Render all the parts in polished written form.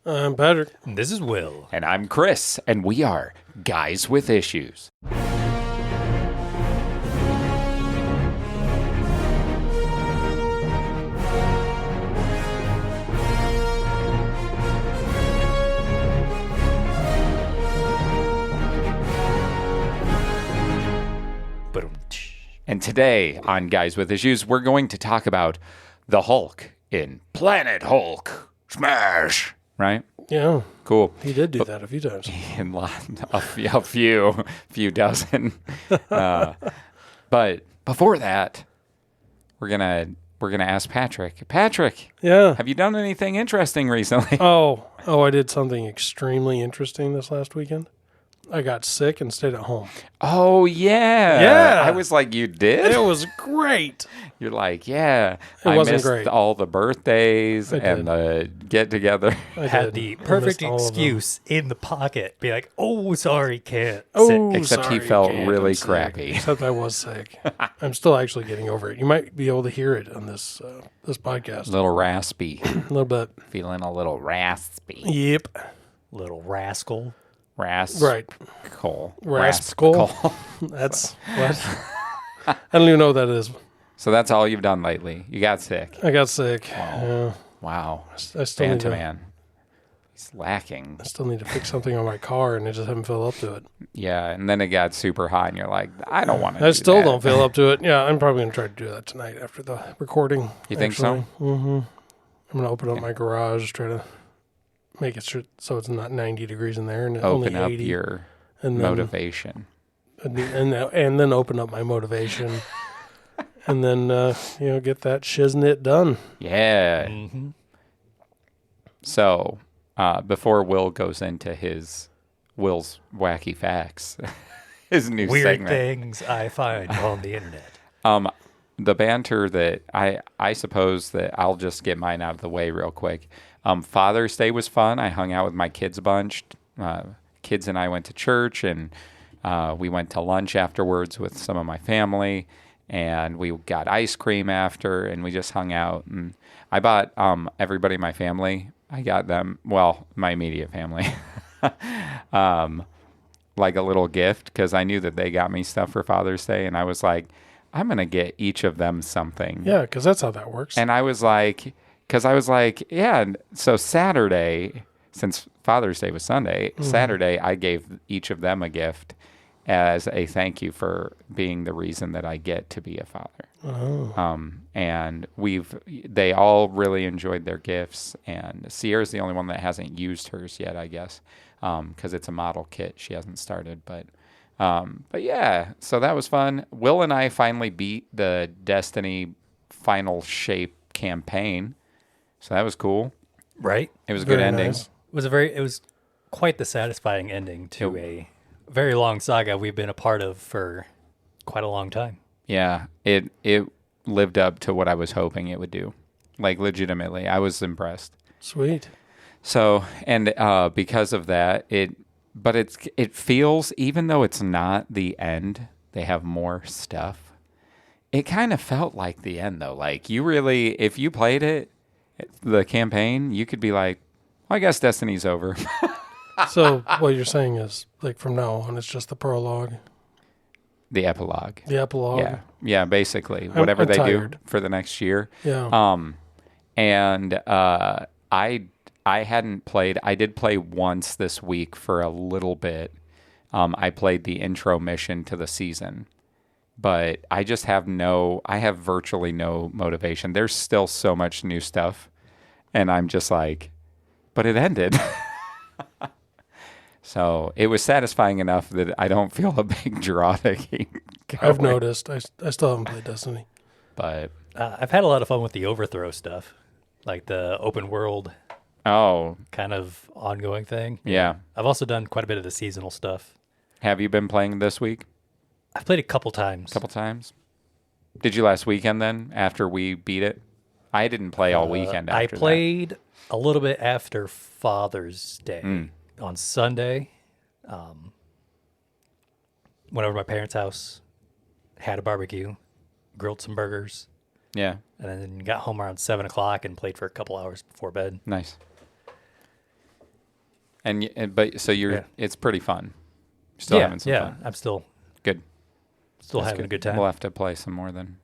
I'm Patrick. This is Will. And I'm Chris, and we are Guys with Issues. And today on Guys with Issues, we're going to talk about the Hulk in Planet Hulk Smash. Right? Yeah. Cool. He did do that a few times. In a few dozen. But before that, we're gonna ask Patrick. Patrick, Yeah. have you done anything interesting recently? Oh, I did something extremely interesting this last weekend. I got sick and stayed at home. Oh yeah. Yeah. I was like, you did? It was great. You're like, yeah. It wasn't missed great. all the birthdays I and the get together. I Had did. the I perfect missed all of them. excuse in the pocket. Be like, oh, sorry, can't. Oh, sit. Except he sorry, felt kid, really I'm sick. crappy. Except I was sick. I'm still actually getting over it. You might be able to hear it on this podcast. A little raspy. A little bit. Feeling a little raspy. Yep. Little rascal. Right. Rascal. That's what? I don't even know what that is. So that's all you've done lately. You got sick. I got sick. Yeah. Wow. I still need to. Man. He's lacking. I still need to fix something on my car, and I just haven't filled up to it. Yeah, and then it got super hot, and you're like, I don't want to. I still don't feel up to it. Yeah, I'm probably gonna try to do that tonight after the recording. You think so? Mm-hmm. I'm gonna open up my garage, try to make it so it's not 90 degrees in there, and Open only up 80, your and then, motivation. and then open up my motivation, and then get that shiznit done. Yeah. Mm-hmm. So before Will goes into Will's wacky facts, his new Weird segment. things I find on the internet. The banter that I suppose that I'll just get mine out of the way real quick. Father's Day was fun. I hung out with my kids a bunch. Kids and I went to church, and we went to lunch afterwards with some of my family, and we got ice cream after, and we just hung out. And I bought everybody in my family. I got them, well, my immediate family, like a little gift because I knew that they got me stuff for Father's Day, and I was like, I'm going to get each of them something. Yeah, because that's how that works. And I was like, yeah, and so Saturday, since Father's Day was Sunday, Saturday I gave each of them a gift as a thank you for being the reason that I get to be a father. Oh. And they all really enjoyed their gifts, and Sierra's the only one that hasn't used hers yet, I guess, because it's a model kit. She hasn't started, but yeah, so that was fun. Will and I finally beat the Destiny Final Shape campaign, so that was cool. Right? It was a good Very ending. nice. It was quite the satisfying ending to a very long saga we've been a part of for quite a long time. Yeah, it lived up to what I was hoping it would do. Like, legitimately, I was impressed. Sweet. So, and because of that, it feels, even though it's not the end, they have more stuff. It kind of felt like the end, though. Like, you really, if you played it, the campaign, you could be like, well, I guess Destiny's over. So what you're saying is, like, from now on, it's just the prologue, The epilogue. the epilogue. Yeah, basically. I'm Whatever they tired. do for the next year. Yeah. And I hadn't played. I did play once this week for a little bit. I played the intro mission to the season, but I just have virtually no motivation. There's still so much new stuff, and I'm just like, but it ended. So it was satisfying enough that I don't feel a big draw to keep going. I've noticed. I still haven't played Destiny. But I've had a lot of fun with the overthrow stuff, like the open world kind of ongoing thing. Yeah. I've also done quite a bit of the seasonal stuff. Have you been playing this week? I've played a couple times. Did you last weekend then, after we beat it? I didn't play all weekend after I that. played a little bit after Father's Day on Sunday. Went over to my parents' house, had a barbecue, grilled some burgers, Yeah. and then got home around 7 o'clock and played for a couple hours before bed. Nice. But so you're, Yeah. it's pretty fun. Still having some fun. I'm still Good. That's having a good time. We'll have to play some more then.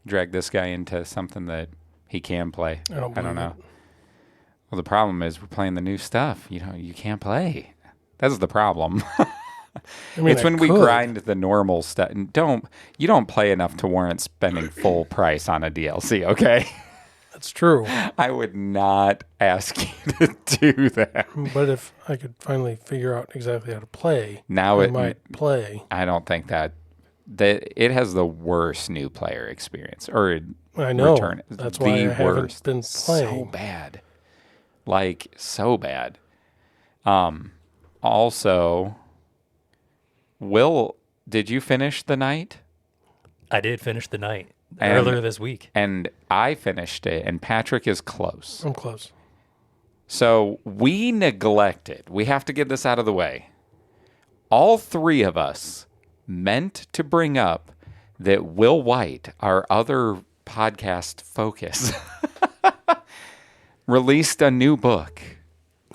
Drag this guy into something that he can play. I don't know. Well, the problem is we're playing the new stuff. You can't play. That's the problem. I mean, it's when we could. grind the normal stuff. You don't play enough to warrant spending full price on a DLC, okay? That's true. I would not ask you to do that. But if I could finally figure out exactly how to play, Now I might play. I don't think that it has the worst new player experience. Or I know. return. That's The why I worst. haven't been So playing. bad. Like, so bad. Also, Will, did you finish the night? I did finish the night And- earlier this week. And I finished it, and Patrick is close. I'm close. So we have to get this out of the way. All three of us meant to bring up that Will White, our other podcast focus, released a new book.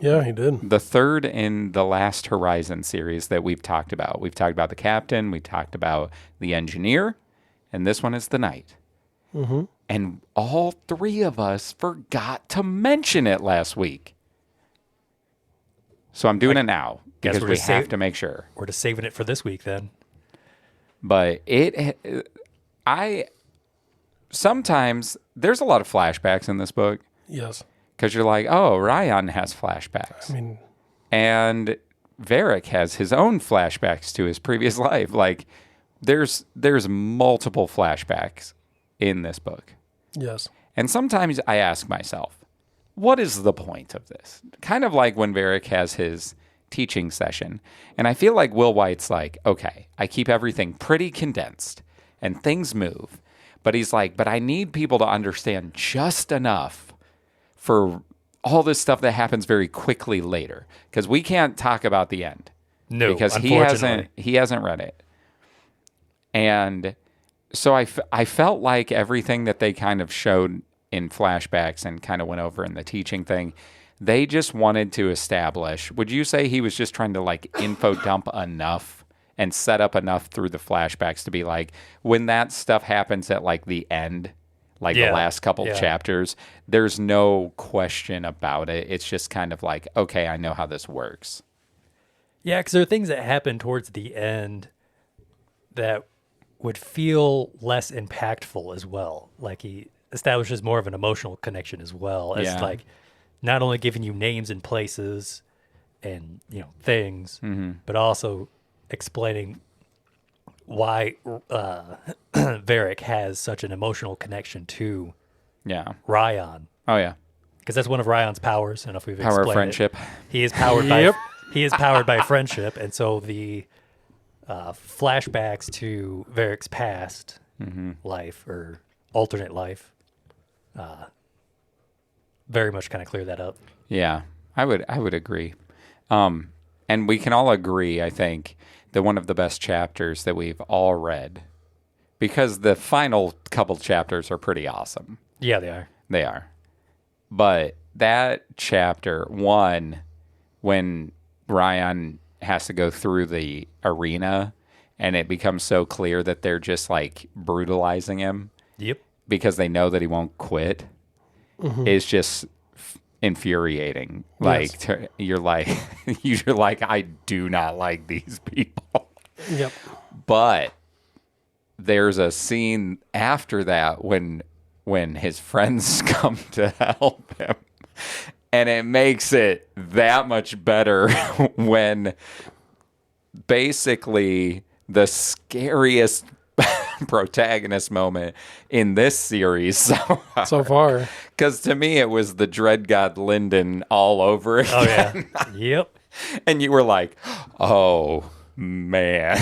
Yeah, he did. The third in the Last Horizon series that we've talked about. We've talked about the captain, we talked about the engineer, and this one is the knight. Mm-hmm. And all three of us forgot to mention it last week. So I'm doing it now because we're we just have to make sure. We're just saving it for this week then. But sometimes there's a lot of flashbacks in this book Yes. because you're like, oh, Ryan has flashbacks. I mean, And Varric has his own flashbacks to his previous life. Like, there's multiple flashbacks in this book. yes. And sometimes I ask myself, what is the point of this? Kind of like when Varric has his teaching session. And I feel like Will White's like, okay, I keep everything pretty condensed and things move. But he's like, but I need people to understand just enough for all this stuff that happens very quickly later. Because we can't talk about the end. No, because unfortunately. he hasn't read it. And so I felt like everything that they kind of showed in flashbacks and kind of went over in the teaching thing, they just wanted to establish. Would you say he was just trying to like info dump enough and set up enough through the flashbacks to be like, when that stuff happens at like the end, like the last couple chapters, there's no question about it. It's just kind of like, okay, I know how this works. Yeah, because there are things that happen towards the end that would feel less impactful as well. Like he establishes more of an emotional connection as well as like not only giving you names and places and things, but also explaining why Varric has such an emotional connection to Ryan. Oh yeah. Because that's one of Ryan's powers. I don't know if we've Power of explained friendship. it. He is powered by he is powered by friendship, and so the flashbacks to Varric's past life or alternate life very much kind of clear that up. Yeah, I would agree. And we can all agree, I think, that one of the best chapters that we've all read, because the final couple chapters are pretty awesome. Yeah, they are. They are. But that chapter, one, when Ryan has to go through the arena and it becomes so clear that they're just like brutalizing him. Yep. Because they know that he won't quit, is just infuriating. Like you're like I do not like these people. Yep. But there's a scene after that when his friends come to help him, and it makes it that much better when basically the scariest protagonist moment in this series So far. Because to me, it was the Dread God Linden all over again. Oh, yeah. Yep. And you were like, oh, man.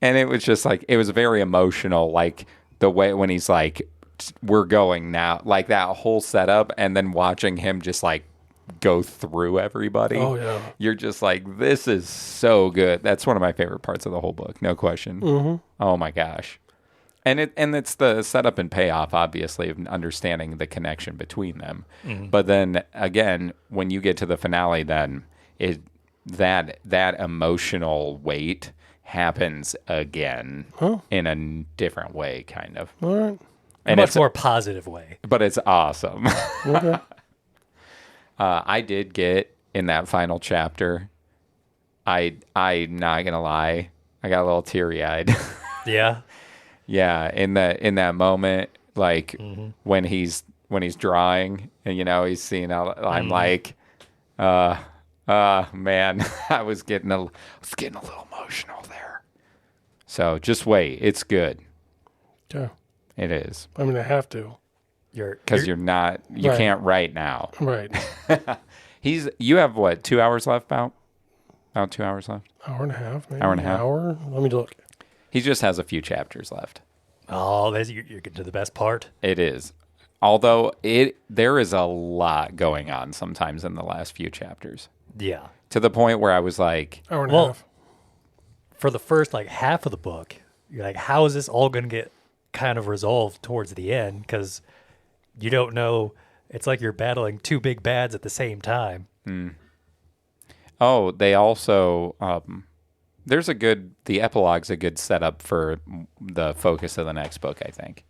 And it was just like, it was very emotional. Like the way when he's like, we're going now. Like that whole setup and then watching him just like go through everybody. Oh, yeah. You're just like, this is so good. That's one of my favorite parts of the whole book. No question. Mm-hmm. Oh, my gosh. And it's the setup and payoff, obviously, of understanding the connection between them. But then again, when you get to the finale, then that emotional weight happens again in a different way, kind of. All right. A much more positive way. But it's awesome. Okay. I did get in that final chapter. I'm not gonna lie, I got a little teary eyed. Yeah. Yeah, in that moment, like when he's drawing and he's seeing out, I'm like, man, I was getting a little emotional there. So just wait, it's good. Okay. It is. I mean, I have to. Because you Right. can't write now. Right. You have what, 2 hours left, about 2 hours left? Hour and a half, maybe. Hour and a half? Hour? Let me look. He just has a few chapters left. Oh, you're getting to the best part. It is. Although there is a lot going on sometimes in the last few chapters. Yeah. To the point where I was like, Hour and a half. For the first half of the book, you're like, how is this all going to get kind of resolved towards the end? Because you don't know. It's like you're battling two big bads at the same time. oh, they also, the epilogue's a good setup for the focus of the next book, I think.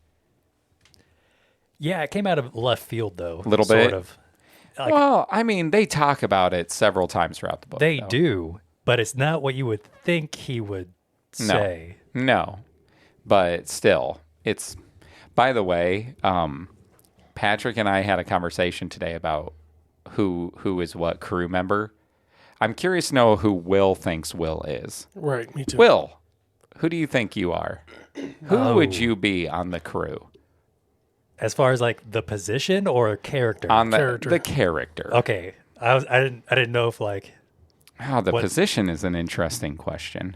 Yeah, it came out of left field, though. A little sort bit. of. Well, I mean, they talk about it several times throughout the book. They though. do, but it's not what you would think he would say. No. But still, it's, by the way, Patrick and I had a conversation today about who is what crew member. I'm curious to know who Will thinks Will is. Right, me too. Will, who do you think you are? Who would you be on the crew? As far as the position or character? On Character. the character. Okay. I didn't know if Oh, the position is an interesting question.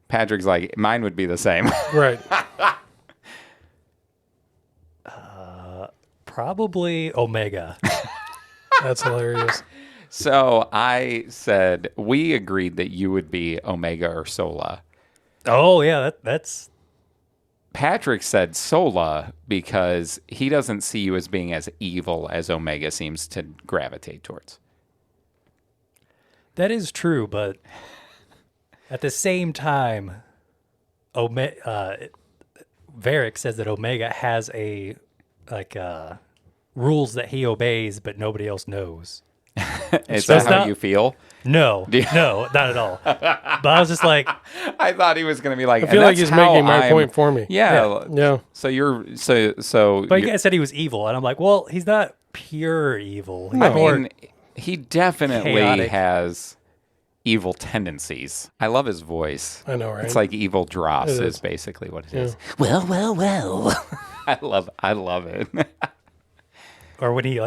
Patrick's like, mine would be the same. Right. probably Omega. That's hilarious. So I said, we agreed that you would be Omega or Sola. Oh yeah, that's Patrick said Sola because he doesn't see you as being as evil as Omega seems to gravitate towards. that is true, but at the same time, Varric says that Omega has rules that he obeys, but nobody else knows. Is So that it's how not- you feel? No, not at all. But I was just like, I thought he was going to be like, I feel like he's making my point for me. Yeah. Yeah. So you're so. but you guys said he was evil, and I'm like, well, he's not pure evil. He's I more mean, he definitely chaotic. has evil tendencies. I love his voice. I know, right? It's like evil dross It is is. basically what it Yeah. is. Well. I love it. or when he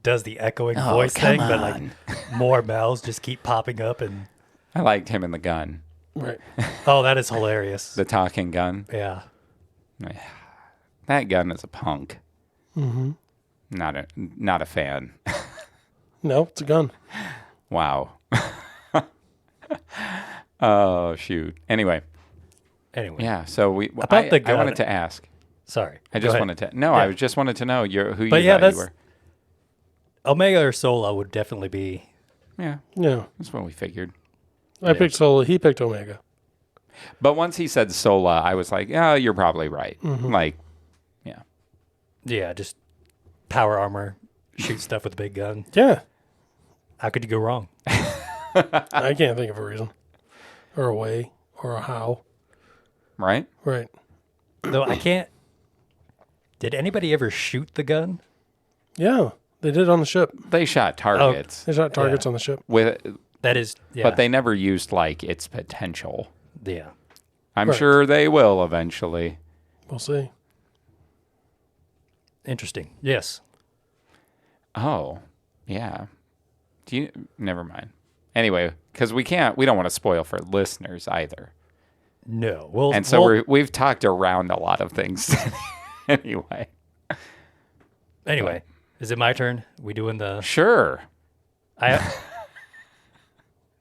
does the echoing Oh, voice come thing, but on. more mouths just keep popping up, and I liked him in the gun, Right. oh, that is hilarious. the talking gun. Yeah. That gun is a punk. Mm-hmm. Not a fan. No, it's a gun. Wow. Oh shoot. Anyway, yeah. So About the I gun. wanted to ask. Sorry. I Go just ahead. wanted to. No, Yeah. I just wanted to know who But you yeah, thought you that's were. Omega or Sola would definitely be. Yeah, Yeah. that's what we figured. I picked Sola. He picked Omega. But once he said Sola, I was like, "Yeah, you're probably right." Mm-hmm. Like, yeah, Yeah, just power armor, shoot stuff with a big gun. Yeah. How could you go wrong? I can't think of a reason or a way or a how. right. Right. Though I can't. Did anybody ever shoot the gun? Yeah. They did on the ship. They shot targets They shot targets on the ship. with, That is, yeah. but they never used its potential. yeah. I'm Right. sure they will eventually. We'll see. Interesting. Yes. Oh, yeah. Never mind. Anyway, because we don't want to spoil for listeners either. No. Well, And so we've talked around a lot of things. Anyway. Anyway, is it my turn? We doing the? Sure. I've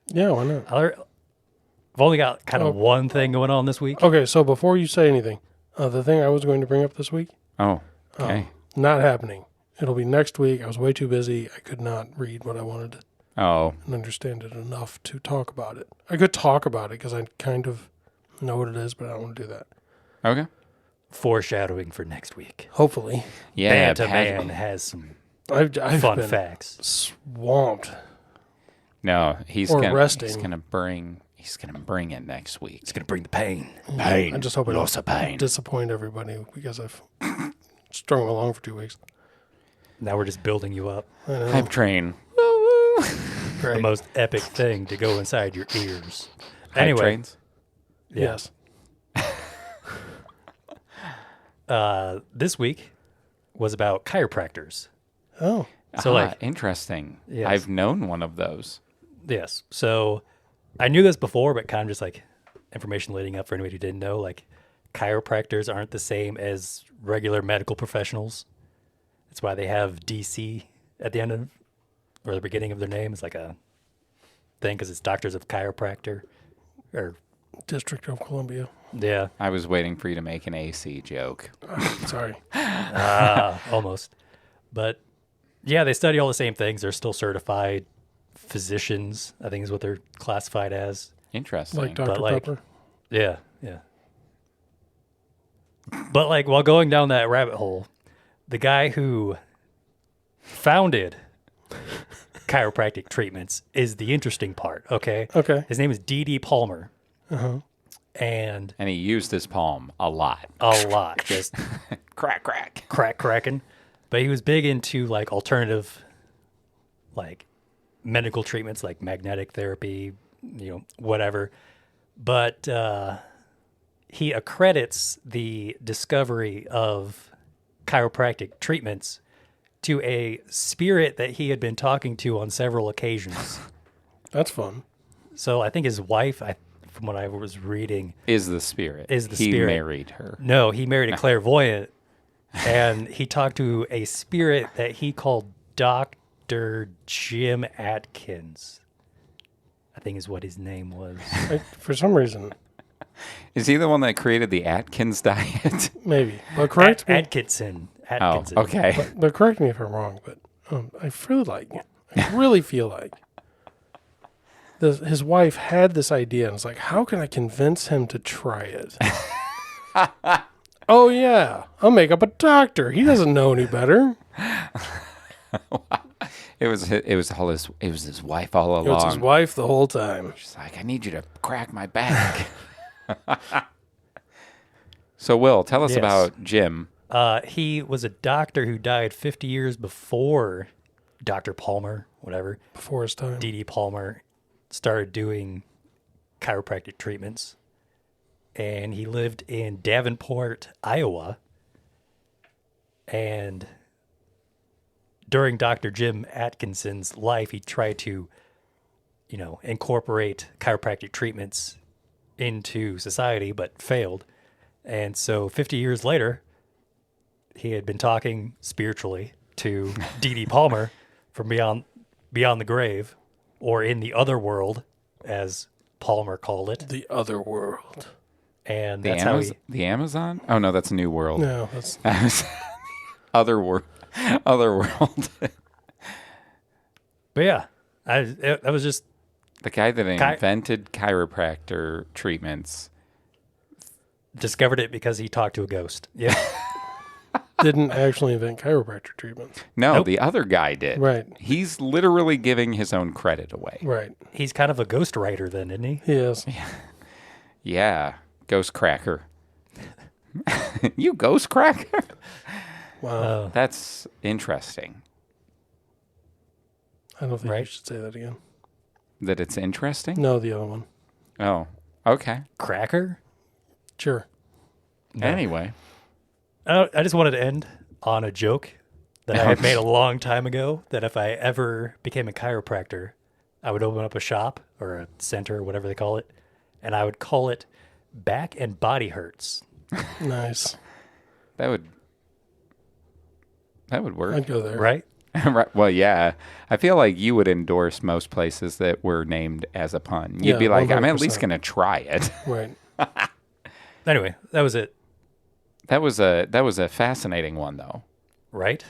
Yeah, why not? only got kind of one thing going on this week. Okay, so before you say anything, The thing I was going to bring up this week, Oh, okay. not happening. It'll be next week. I was way too busy. I could not read what I wanted Oh, and understand it enough to talk about it. I could talk about it because I kind of know what it is, but I don't want to do that. okay. Foreshadowing for next week. Hopefully. Yeah, Banta Man has some I've fun been facts. swamped. No, he's Or gonna resting. he's gonna bring it next week. It's going to bring the pain. I just hope I Lots of don't pain. disappoint everybody because I've strung along for 2 weeks. Now we're just building you up. I know. Hype train. The Great. most epic thing to go inside your ears. Hype Anyway, trains. yeah. Yes. This week was about chiropractors. Oh. So, Interesting. Yes. I've known one of those. Yes. So I knew this before, but kind of just like information leading up for anybody who didn't know, like chiropractors aren't the same as regular medical professionals. That's why they have DC at the end of, or the beginning of their name. It's like a thing because it's Doctors of Chiropractor. Or, District of Columbia. yeah, I was waiting for you to make an AC joke. Sorry. almost. But yeah, they study all the same things. They're still certified physicians, I think is what they're classified as. Interesting. Like Dr. But, like, Pepper. Yeah, yeah. But like while going down that rabbit hole, the guy who founded chiropractic treatments is the interesting part, okay? Okay. His name is D.D. Palmer. Uh-huh. And And he used his palm a lot. a lot, just Crack, crack. cracking. But he was big into like alternative, like medical treatments, like magnetic therapy, whatever. But he accredits the discovery of chiropractic treatments to a spirit that he had been talking to on several occasions. That's fun. So I think his wife, from what I was reading, Is the spirit. Is the he spirit. married her. no, he married a clairvoyant, and he talked to a spirit that he called Dr. Jim Atkins, I think is what his name was. For some reason, Is he the one that created the Atkins diet? maybe. But correct me. Atkinson. Oh, okay. But correct me if I'm wrong. But I really feel like his wife had this idea and was like, "How can I convince him to try it?" Oh yeah, I'll make up a doctor. He doesn't know any better. It was his wife all It was his along. wife the whole time. She's like, I need you to crack my back. So, Will, tell us Yes. about Jim. He was a doctor who died 50 years before Dr. Palmer, whatever. Before his time. D.D. Palmer started doing chiropractic treatments. And he lived in Davenport, Iowa. And during Dr. Jim Atkinson's life, he tried to, incorporate chiropractic treatments into society, but failed. And so 50 years later, he had been talking spiritually to D.D. Palmer from beyond the grave, or in the other world, as Palmer called it. The other world. And The, that's how the Amazon? Oh, no, that's New World. No, that's Other world. But yeah, that was just The guy that invented chiropractor treatments. discovered it because he talked to a ghost. Yeah. didn't actually invent chiropractor treatments. No, Nope. the other guy did. Right. He's literally giving his own credit away. Right. He's kind of a ghost writer then, isn't he? He is. Yeah. Ghost cracker. You ghost cracker? Wow. That's interesting. I don't think you Right. should say that again. That it's interesting? No, the other one. Oh, okay. Cracker? Sure. No. Anyway. I just wanted to end on a joke that I had made a long time ago, that if I ever became a chiropractor, I would open up a shop or a center or whatever they call it, and I would call it Back and Body Hurts. Nice. That would work. I'd go there. Right? Right. Well, yeah. I feel like you would endorse most places that were named as a pun. You'd Yeah, be like, I'm at 100%. least going to try it. Right. Anyway, that was it. That was a fascinating one, though. Right?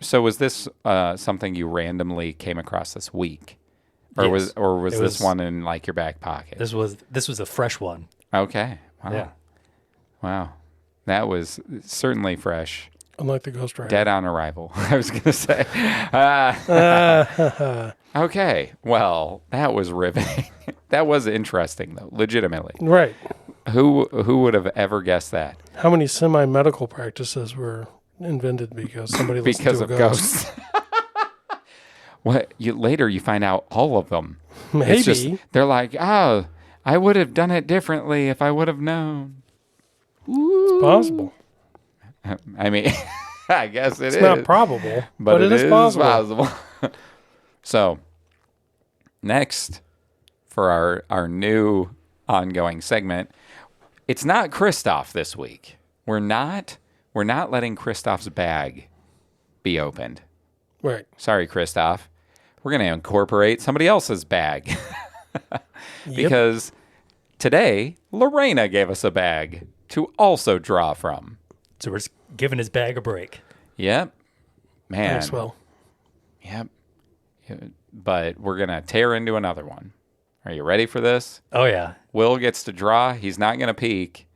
So was this something you randomly came across this week? Or Yes. was It this was- one in like your back pocket? This was a fresh one. Okay. Wow. Yeah. Wow. That was certainly fresh. Unlike the Ghost Rider. Dead on arrival, I was going to say. Okay. Well, that was riveting. That was interesting, though, legitimately. Right. Who would have ever guessed that? How many semi-medical practices were invented because somebody listened Because to a of ghost? ghosts. Later you find out all of them. Maybe. It's just, they're like, oh, I would have done it differently if I would have known. It's possible. I mean, I guess It's not probable, but it is possible. So, next for our new ongoing segment, it's not Christoph this week. We're not letting Christoph's bag be opened. Right. Sorry, Christoph. We're going to incorporate somebody else's bag. Because today, Lorena gave us a bag to also draw from. So we're just giving his bag a break. Yep. Man. Thanks, Will. Yep. But we're going to tear into another one. Are you ready for this? Oh, yeah. Will gets to draw. He's not going to peek.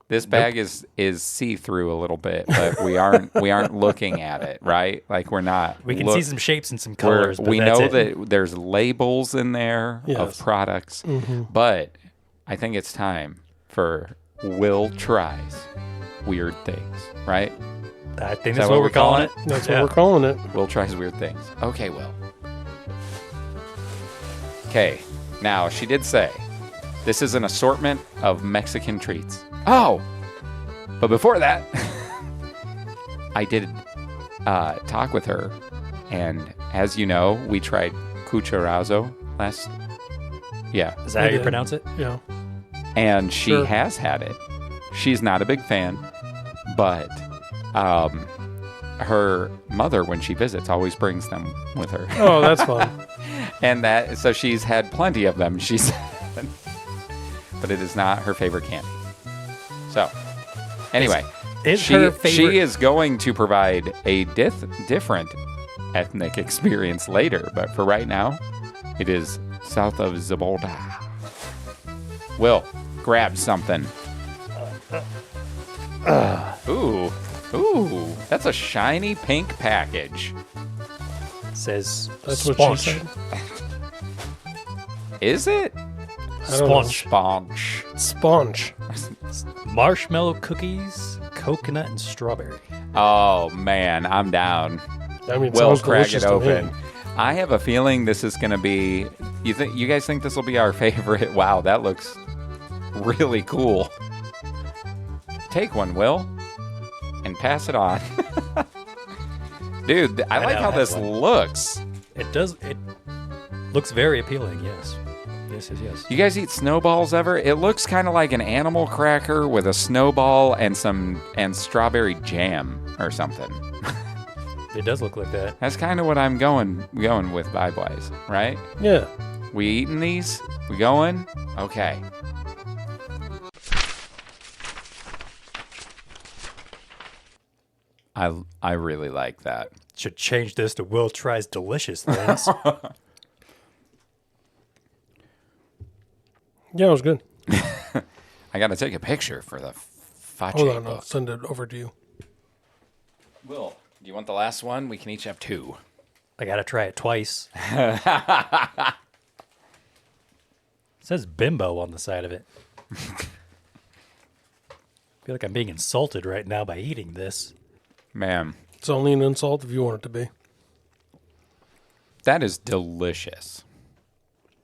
This bag is see-through a little bit, but we aren't looking at it, right? Like we're not. We can see some shapes and some colors, but we that's know it. that there's labels in there of Yes. products, but I think it's time for Will Tries Weird Things, right? I think Is that's that what we're calling it. That's Yeah. what we're calling it. Will Tries Weird Things. Okay, Will. Okay, now she did say this is an assortment of Mexican treats. Oh, but before that, I did talk with her, and as you know, we tried cucharazo last. Yeah, Is that how you did. pronounce it? Yeah. and she Sure. has had it. She's not a big fan, but her mother, when she visits, always brings them with her. Oh, that's fun. And so she's had plenty of them, she said. But it is not her favorite candy. So, anyway, Is her favorite? she is going to provide a different ethnic experience later, but for right now, it is south of the border. Will, grab something. Ooh, that's a shiny pink package. Says That's what sponge. she said. Is it? I don't know. Sponge. Sponge. Sponge. Marshmallow cookies, coconut, and strawberry. Oh man, I'm down. I mean, it Will, sounds crack delicious it to open. me. I have a feeling this is going to be. You guys think this will be our favorite? Wow, that looks really cool. Take one, Will, and pass it on. Dude, I like now how have this one. looks. It does. It looks very appealing. Yes. Yes. You guys eat snowballs ever? It looks kind of like an animal cracker with a snowball and strawberry jam or something. It does look like that. That's kind of what I'm going with vibe-wise, right? Yeah. We eating these? We going? Okay. I really like that. Should change this to Will Tries Delicious Things. Yeah, it was good. I got to take a picture for the Fache Hold on, I'll book. send it over to you. Will, do you want the last one? We can each have two. I gotta try it twice. It says bimbo on the side of it. I feel like I'm being insulted right now by eating this. Man, It's only an insult if you want it to be. that is delicious.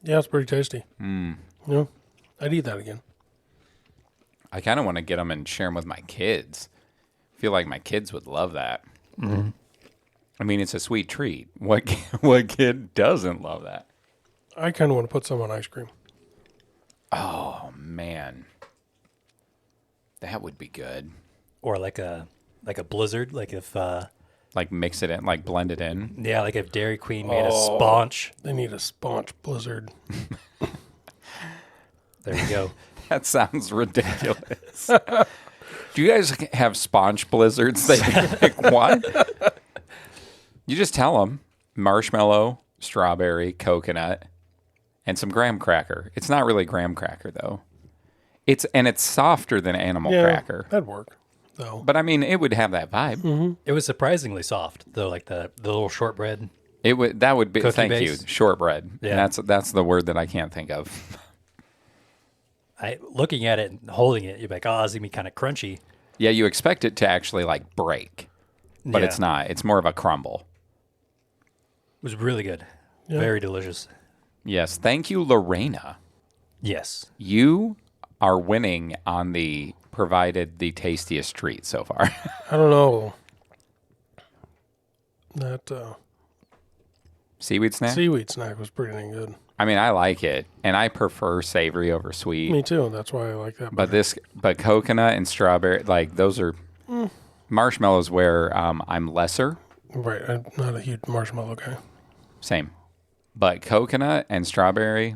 Yeah, it's pretty tasty. Yeah, I'd eat that again. I kind of want to get them and share them with my kids. I feel like my kids would love that. Mm-hmm. I mean, it's a sweet treat. What kid doesn't love that? I kind of want to put some on ice cream. Oh man, that would be good. Or like a blizzard, like if Like mix it in, like blend it in. like if Dairy Queen made a sponge. They need a sponge blizzard. There you go. That sounds ridiculous. Do you guys have sponge blizzards? They like, what? You just tell them marshmallow, strawberry, coconut, and some graham cracker. It's not really graham cracker though. It's softer than animal cracker. That'd work. Though. But I mean, it would have that vibe. Mm-hmm. It was surprisingly soft, though, like the little shortbread. That would be Cookie thank base? you, shortbread. Yeah. And that's the word that I can't think of. Looking at it and holding it, you're like, oh, it's gonna be kind of crunchy. Yeah, you expect it to actually like break, but Yeah. it's not. It's more of a crumble. It was really good. Yeah. Very delicious. Yes, thank you, Lorena. Yes. You are winning on the provided the tastiest treat so far. I don't know. That Seaweed snack? seaweed snack was pretty dang good. I mean, I like it, and I prefer savory over sweet. Me too. That's why I like that. But coconut and strawberry, like those are marshmallows where I'm lesser. Right. I'm not a huge marshmallow guy. Same. But coconut and strawberry,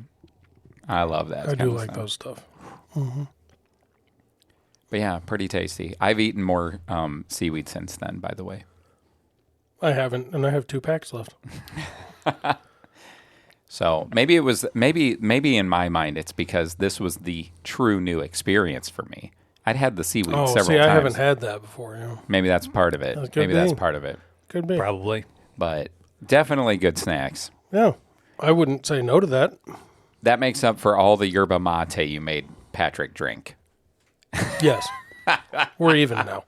I love that. I kind do of like stuff. those stuff. But yeah, pretty tasty. I've eaten more seaweed since then, by the way. I haven't, and I have 2 packs left. So maybe it was maybe in my mind it's because this was the true new experience for me. I'd had the seaweed several times. I haven't had that before. You know. Maybe that's part of it. That could Maybe that's be. part of it. Could be. Probably. But definitely good snacks. Yeah. I wouldn't say no to that. That makes up for all the yerba mate you made Patrick drink. Yes. We're even now.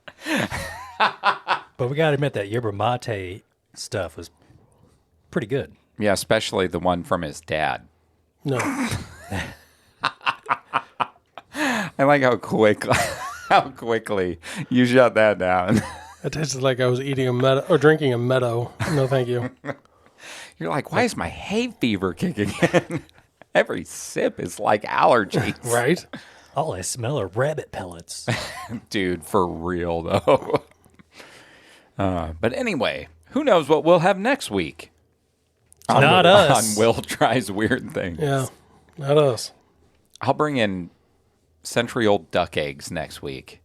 But we got to admit that yerba mate stuff was pretty good. Yeah, especially the one from his dad. No. I like how quickly you shut that down. It tasted like I was eating a meadow or drinking a meadow. No, thank you. You're like, why is my hay fever kicking in? Every sip is like allergies. Right? All I smell are rabbit pellets. Dude, for real, though. But anyway, who knows what we'll have next week? Not us. On Will Tries Weird Things. Yeah. Not us. I'll bring in century-old duck eggs next week.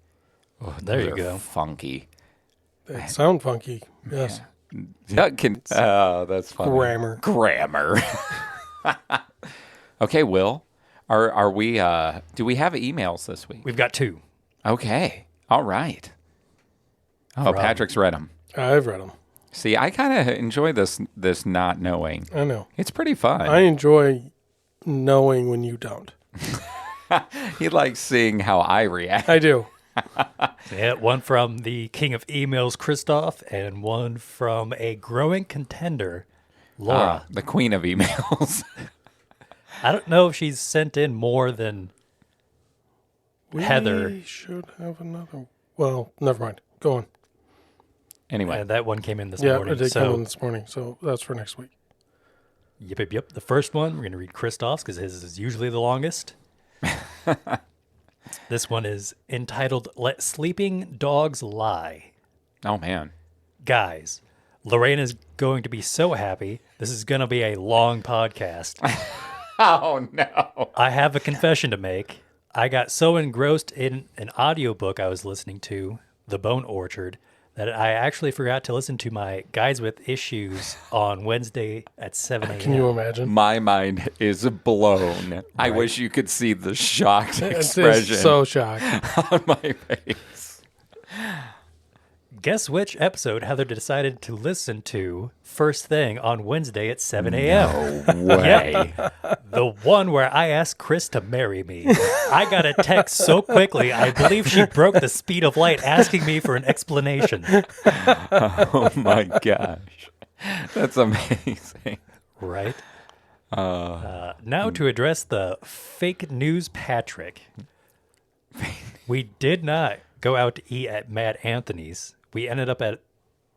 Oh, there you They're go. Funky. They sound funky. Yes. Duck can. That's funny. Grammar. Okay, Will. Are we? Do we have emails this week? We've got 2. Okay. All right. Oh, Patrick's read them. I've read them. See, I kind of enjoy this not knowing. I know. It's pretty fun. I enjoy knowing when you don't. He likes seeing how I react. I do. Yeah, one from the king of emails, Christoph, and one from a growing contender, Laura. The queen of emails. I don't know if she's sent in more than Heather. We should have another. Well, never mind. Go on. Anyway. And that one came in this Yeah, morning. it did so, come in this morning, so that's for next week. Yep. The first one, we're going to read Christoph's because his is usually the longest. This one is entitled, Let Sleeping Dogs Lie. Oh, man. Guys, Lorraine is going to be so happy. This is going to be a long podcast. Oh, no. I have a confession to make. I got so engrossed in an audiobook I was listening to, The Bone Orchard, that I actually forgot to listen to my Guys with Issues on Wednesday at 7 a.m. Can you imagine? My mind is blown. I wish you could see the shocked It's expression so shocked. on my face. Guess which episode Heather decided to listen to first thing on Wednesday at 7 a.m.? No way. The one where I asked Chris to marry me. I got a text so quickly, I believe she broke the speed of light asking me for an explanation. Oh, my gosh. That's amazing. Right? Now to address the fake news Patrick. We did not go out to eat at Mad Anthony's. We ended up at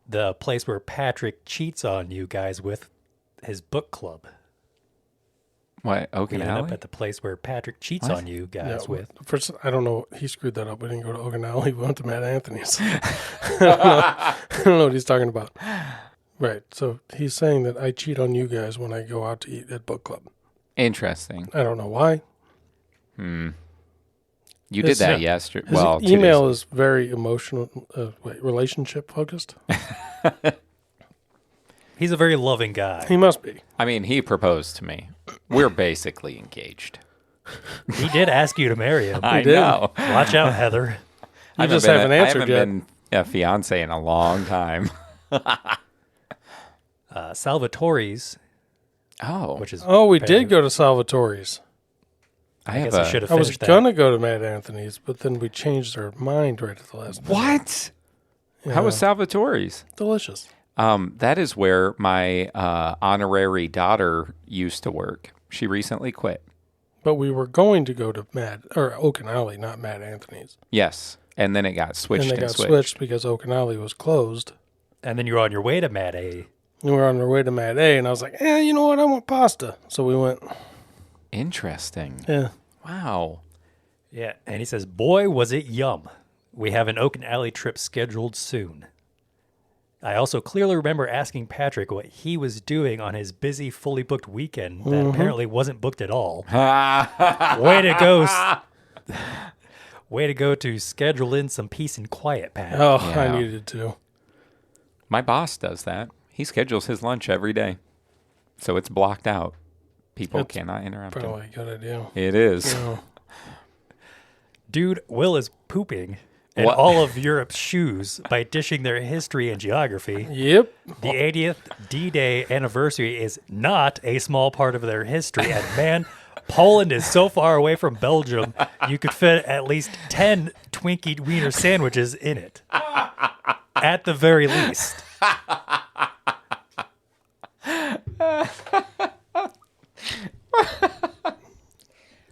the place where Patrick cheats on you guys with his book club. What? We ended up Okinawa? at the place where Patrick cheats on you guys Yeah, with. First, I don't know. He screwed that up. We didn't go to Okinawa. We went to Mad Anthony's. I don't know what he's talking about. Right. So he's saying that I cheat on you guys when I go out to eat at book club. Interesting. I don't know why. You You did that yesterday. His Well, 2 days email is very emotional, relationship focused. He's a very loving guy. He must be. I mean, he proposed to me. We're basically engaged. He did ask you to marry him. I did. know. Watch out, Heather. You just haven't answered I yet. haven't been a fiance in a long time. Salvatore's, Oh, which is We did go to Salvatore's. I guess have I should a have I was finished that. gonna go to Mad Anthony's, but then we changed our mind right at the last minute. what? Yeah. How was Salvatore's? Delicious. That is where my honorary daughter used to work. She recently quit. But we were going to go to Okinawa, not Mad Anthony's. Yes, and then it got switched. And they got switched because Okinawa was closed. And then you're on your way to Mad A. We were on our way to Mad A, and I was like, you know what? I want pasta. So we went. Interesting. Yeah. Wow. Yeah, and he says, boy, was it yum. We have an Oak and Alley trip scheduled soon. I also clearly remember asking Patrick what he was doing on his busy, fully booked weekend that apparently wasn't booked at all. Way to go. Way to go to schedule in some peace and quiet, Pat. Oh, Yeah. I needed to. My boss does that. He schedules his lunch every day. So it's blocked out. People That's cannot interrupt him. Probably a good idea. It is. Yeah. Dude, Will is pooping in What? all of Europe's shoes by dishing their history and geography. Yep. The 80th D-Day anniversary is not a small part of their history. And man, Poland is so far away from Belgium, you could fit at least 10 Twinkie Wiener sandwiches in it. At the very least.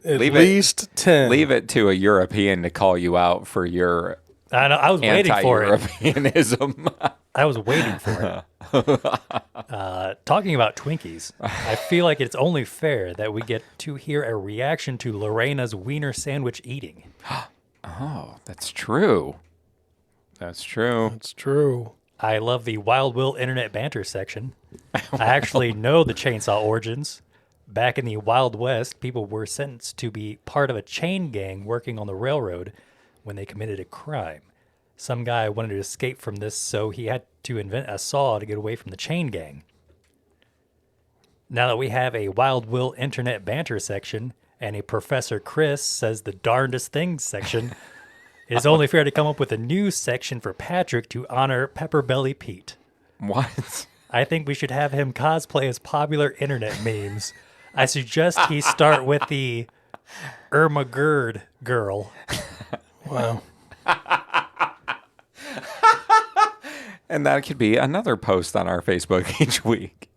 At Leave it- least 10. Leave it to a European to call you out for your I know, I was waiting for it. anti-Europeanism. I was waiting for it. Talking about Twinkies, I feel like it's only fair that we get to hear a reaction to Lorena's wiener sandwich eating. Oh, that's true. That's true. It's true. I love the Wild Will internet banter section. I actually know the chainsaw origins. Back in the Wild West, people were sentenced to be part of a chain gang working on the railroad when they committed a crime. Some guy wanted to escape from this, so he had to invent a saw to get away from the chain gang. Now that we have a Wild Will internet banter section and a Professor Chris says the darndest things section, it is only fair to come up with a new section for Patrick to honor Pepperbelly Pete. What? I think we should have him cosplay as popular internet memes. I suggest he start with the Irma Gerd girl. Wow. And that could be another post on our Facebook each week.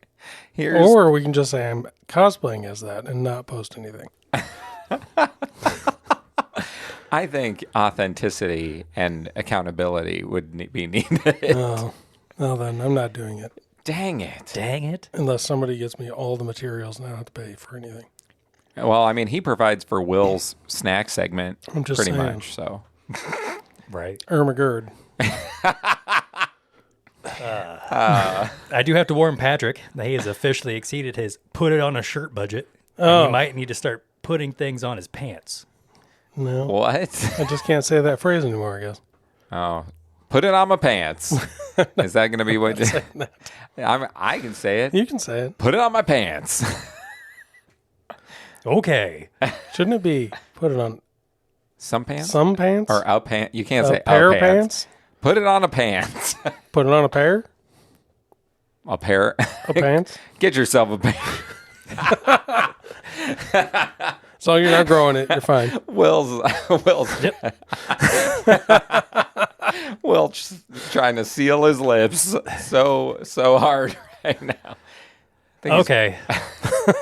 Here's Or we can just say I'm cosplaying as that and not post anything. I think authenticity and accountability would be needed. Oh, well then I'm not doing it. Dang it. Dang it. Unless somebody gets me all the materials and I don't have to pay for anything. Well, I mean, he provides for Will's snack segment I'm just pretty saying. much, so. Right. Irma Gerd. I do have to warn Patrick that he has officially exceeded his put it on a shirt budget. And Oh. he might need to start putting things on his pants. No. What? I just can't say that phrase anymore, I guess. Oh, put it on my pants. Is that going to be what? I can say it. You can say it. Put it on my pants. Okay. Shouldn't it be put it on Some pants some pants? or a pant? You can't a say pair a of pants. pants? Put it on a pants. Put it on a pair A pair. of pants? Get yourself a pair. As long as you're not growing it, you're fine. Will's Yep. Will trying to seal his lips so hard right now. Okay.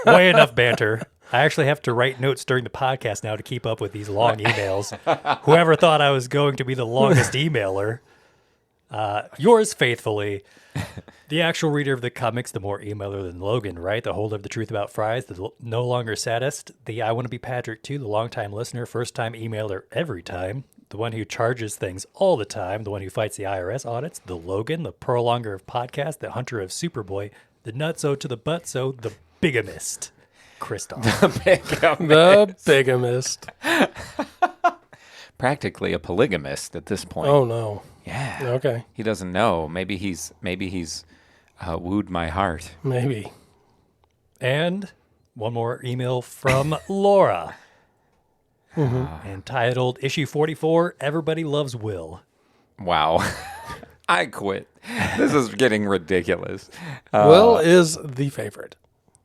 Way enough banter. I actually have to write notes during the podcast now to keep up with these long emails. Whoever thought I was going to be the longest emailer. Yours faithfully, the actual reader of the comics, the more emailer than Logan, right? The holder of the truth about fries, the no longer saddest, the I want to be Patrick too, the longtime listener, first time emailer every time, the one who charges things all the time, the one who fights the IRS audits, the Logan, the prolonger of podcast, the hunter of Superboy, the nutso to the butso, the bigamist, Christoph. The bigamist. practically a polygamist at this point. Oh no. Yeah. Okay. He doesn't know. Maybe he's wooed my heart. Maybe. And one more email from Laura. Entitled Issue 44, Everybody Loves Will. Wow. I quit. This is getting ridiculous. Will is the favorite.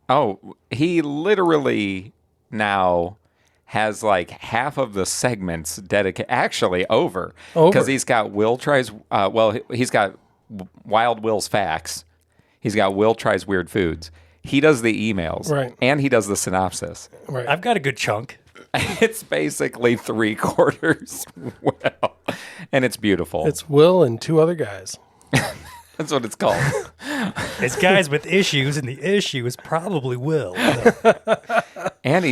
Oh, he literally now has like half of the segments dedicated, actually over. Because he's got Will tries, he's got Wild Will's facts. He's got Will tries weird foods. He does the emails. Right. And he does the synopsis. Right. I've got a good chunk. It's basically 3/4 Will. And it's beautiful. It's Will and two other guys. That's what it's called. It's guys with issues, and the issue is probably Will. And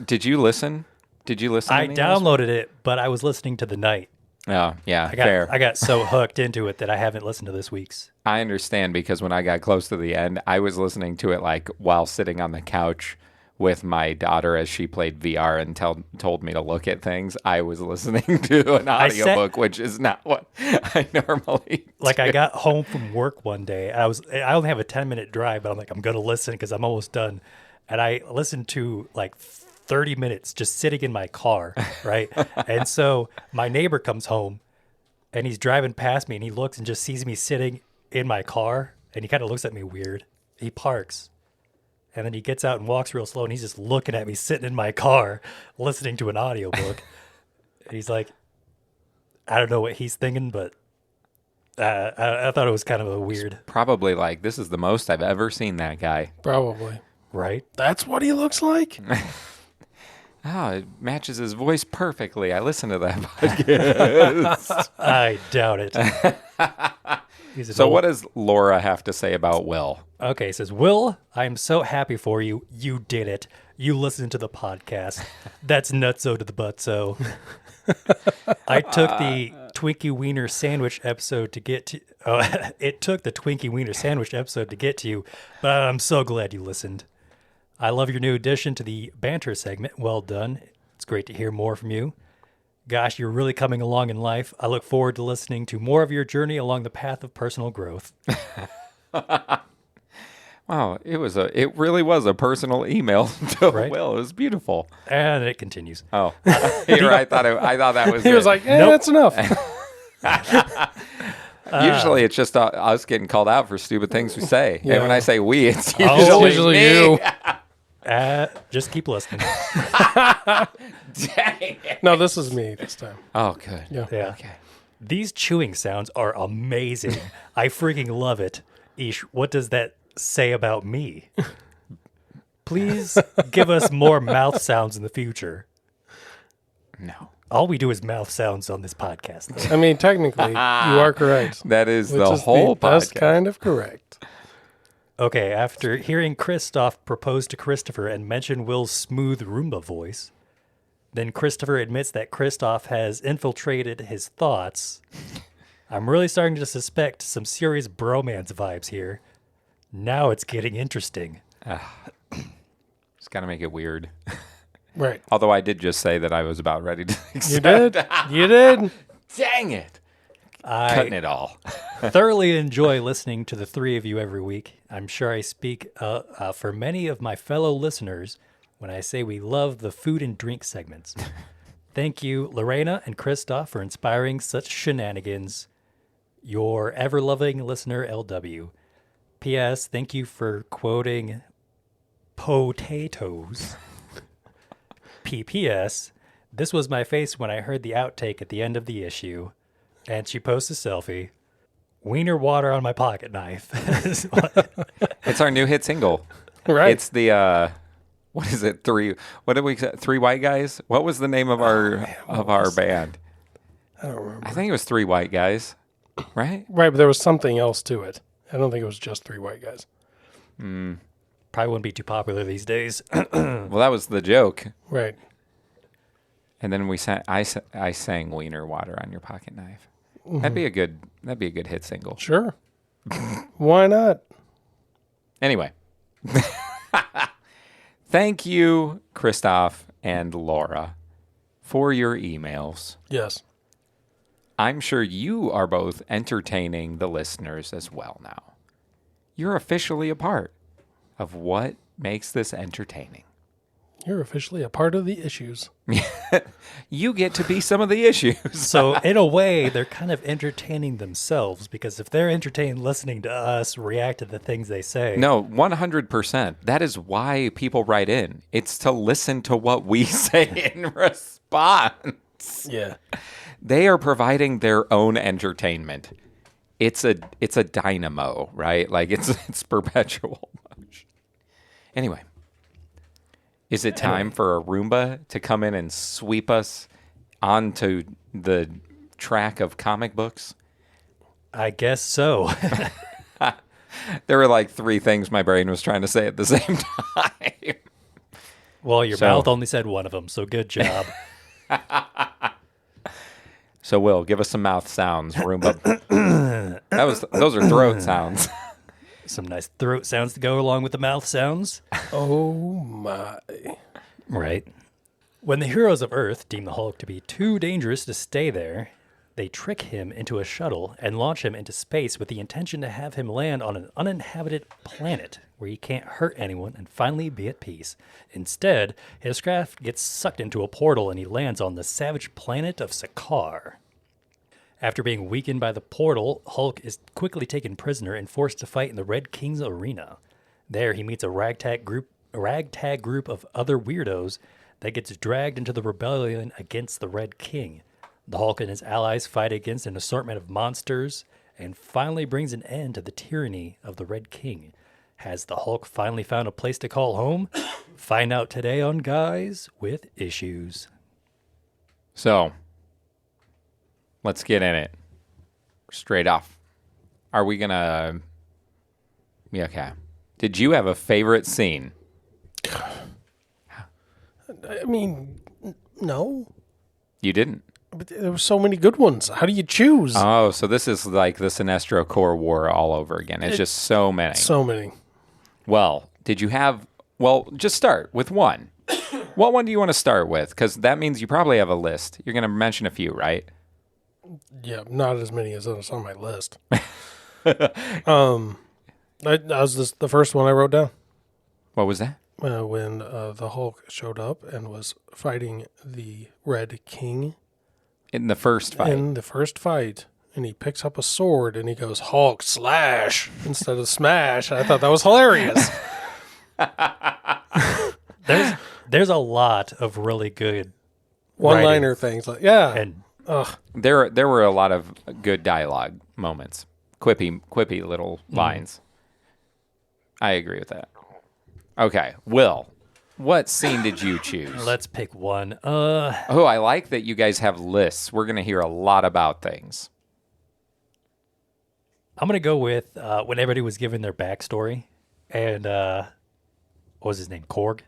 did you listen? Did you listen? I downloaded it, but I was listening to the night. Oh, yeah, I fair. got so hooked into it that I haven't listened to this week's. I understand, because when I got close to the end, I was listening to it like while sitting on the couch with my daughter as she played VR and told me to look at things. I was listening to an audiobook, which is not what I normally do. Like, I got home from work one day. I only have a 10-minute drive, but I'm like, I'm going to listen because I'm almost done. And I listened to like 30 minutes just sitting in my car, right? And so my neighbor comes home and he's driving past me and he looks and just sees me sitting in my car and he kind of looks at me weird. He parks. And then he gets out and walks real slow, and he's just looking at me sitting in my car, listening to an audiobook. And he's like, I don't know what he's thinking, but I thought it was kind of a weird. Probably like, this is the most I've ever seen that guy. Probably. Right? That's what he looks like? Oh, it matches his voice perfectly. I listened to that podcast. I doubt it. So what does Laura have to say about Will? Okay, it says, Will, I'm so happy for you. You did it. You listened to the podcast. That's nutso to the butso. I took the Twinkie Wiener sandwich episode to get to... it took the Twinkie Wiener sandwich episode to get to you, but I'm so glad you listened. I love your new addition to the banter segment. Well done. It's great to hear more from you. Gosh, you're really coming along in life. I look forward to listening to more of your journey along the path of personal growth. Wow, it really was a personal email to Will. It was beautiful. And it continues. Oh, I thought that was. He was like, Nope. that's enough. Usually it's just us getting called out for stupid things we say. Yeah. And when I say we, it's It's usually me. you. Just keep listening. Dang it. No, this is me this time. Oh, good. Yeah. Yeah. Okay. These chewing sounds are amazing. I freaking love it. Ish, what does that say about me? Please give us more mouth sounds in the future. No. All we do is mouth sounds on this podcast, though. I mean, technically, you are correct. That is Which the is whole the best podcast. kind of correct. Okay, after hearing Christoph propose to Christopher and mention Will's smooth Roomba voice, then Christopher admits that Christoph has infiltrated his thoughts. I'm really starting to suspect some serious bromance vibes here. Now it's getting interesting. Just got to make it weird. Right. Although I did just say that I was about ready to You accept. did? You did? Dang it. Cutting it all. Thoroughly enjoy listening to the three of you every week. I'm sure I speak for many of my fellow listeners when I say we love the food and drink segments. Thank you, Lorena and Christoph, for inspiring such shenanigans. Your ever-loving listener, LW. P.S. Thank you for quoting potatoes. P.P.S. This was my face when I heard the outtake at the end of the issue. And she posts a selfie. Wiener water on my pocket knife. It's our new hit single. Right. It's the what is it? What did we say? Three White Guys? What was the name of our band? I don't remember. I think it was Three White Guys, right? Right, but there was something else to it. I don't think it was just three white guys. Probably wouldn't be too popular these days. Well, that was the joke. Right. And then I sang Wiener Water on Your Pocket Knife. That'd be a good hit single. Sure. Why not? Anyway. Thank you, Christoph and Laura, for your emails. Yes. I'm sure you are both entertaining the listeners as well now. You're officially a part of what makes this entertaining. You're officially a part of the issues. You get to be some of the issues. So in a way, they're kind of entertaining themselves, because if they're entertained listening to us react to the things they say. No, 100%. That is why people write in. It's to listen to what we say in response. Yeah. They are providing their own entertainment. It's a dynamo, right? Like it's perpetual motion. Anyway, is it time for a Roomba to come in and sweep us onto the track of comic books? I guess so. There were like three things my brain was trying to say at the same time. Well, your So- mouth only said one of them, so good job. So, Will, give us some mouth sounds, Roomba. Those are throat sounds. Some nice throat sounds to go along with the mouth sounds. Oh my. Right. When the heroes of Earth deem the Hulk to be too dangerous to stay there, they trick him into a shuttle and launch him into space with the intention to have him land on an uninhabited planet where he can't hurt anyone and finally be at peace. Instead, his craft gets sucked into a portal and he lands on the savage planet of Sakaar. After being weakened by the portal, Hulk is quickly taken prisoner and forced to fight in the Red King's arena. There, he meets a ragtag group of other weirdos that gets dragged into the rebellion against the Red King. The Hulk and his allies fight against an assortment of monsters and finally brings an end to the tyranny of the Red King. Has the Hulk finally found a place to call home? Find out today on Guys with Issues. So, let's get in it. Straight off. Are we going to... Yeah, okay. Did you have a favorite scene? I mean, no. You didn't. But there were so many good ones. How do you choose? Oh, so this is like the Sinestro Corps War all over again. It's just so many. So many. Well, did you have... Well, just start with one. What one do you want to start with? Because that means you probably have a list. You're going to mention a few, right? Yeah, not as many as is on my list. That was the first one I wrote down. What was that? When the Hulk showed up and was fighting the Red King In the first fight. in the first fight, and he picks up a sword and he goes Hulk slash instead of smash. I thought that was hilarious. There's a lot of really good One-liner things like and There were a lot of good dialogue moments. Quippy little lines. I agree with that. Okay, Will, what scene did you choose? let's pick one. Oh, I like that you guys have lists. We're going to hear a lot about things. I'm going to go with when everybody was given their backstory. And what was his name? Korg?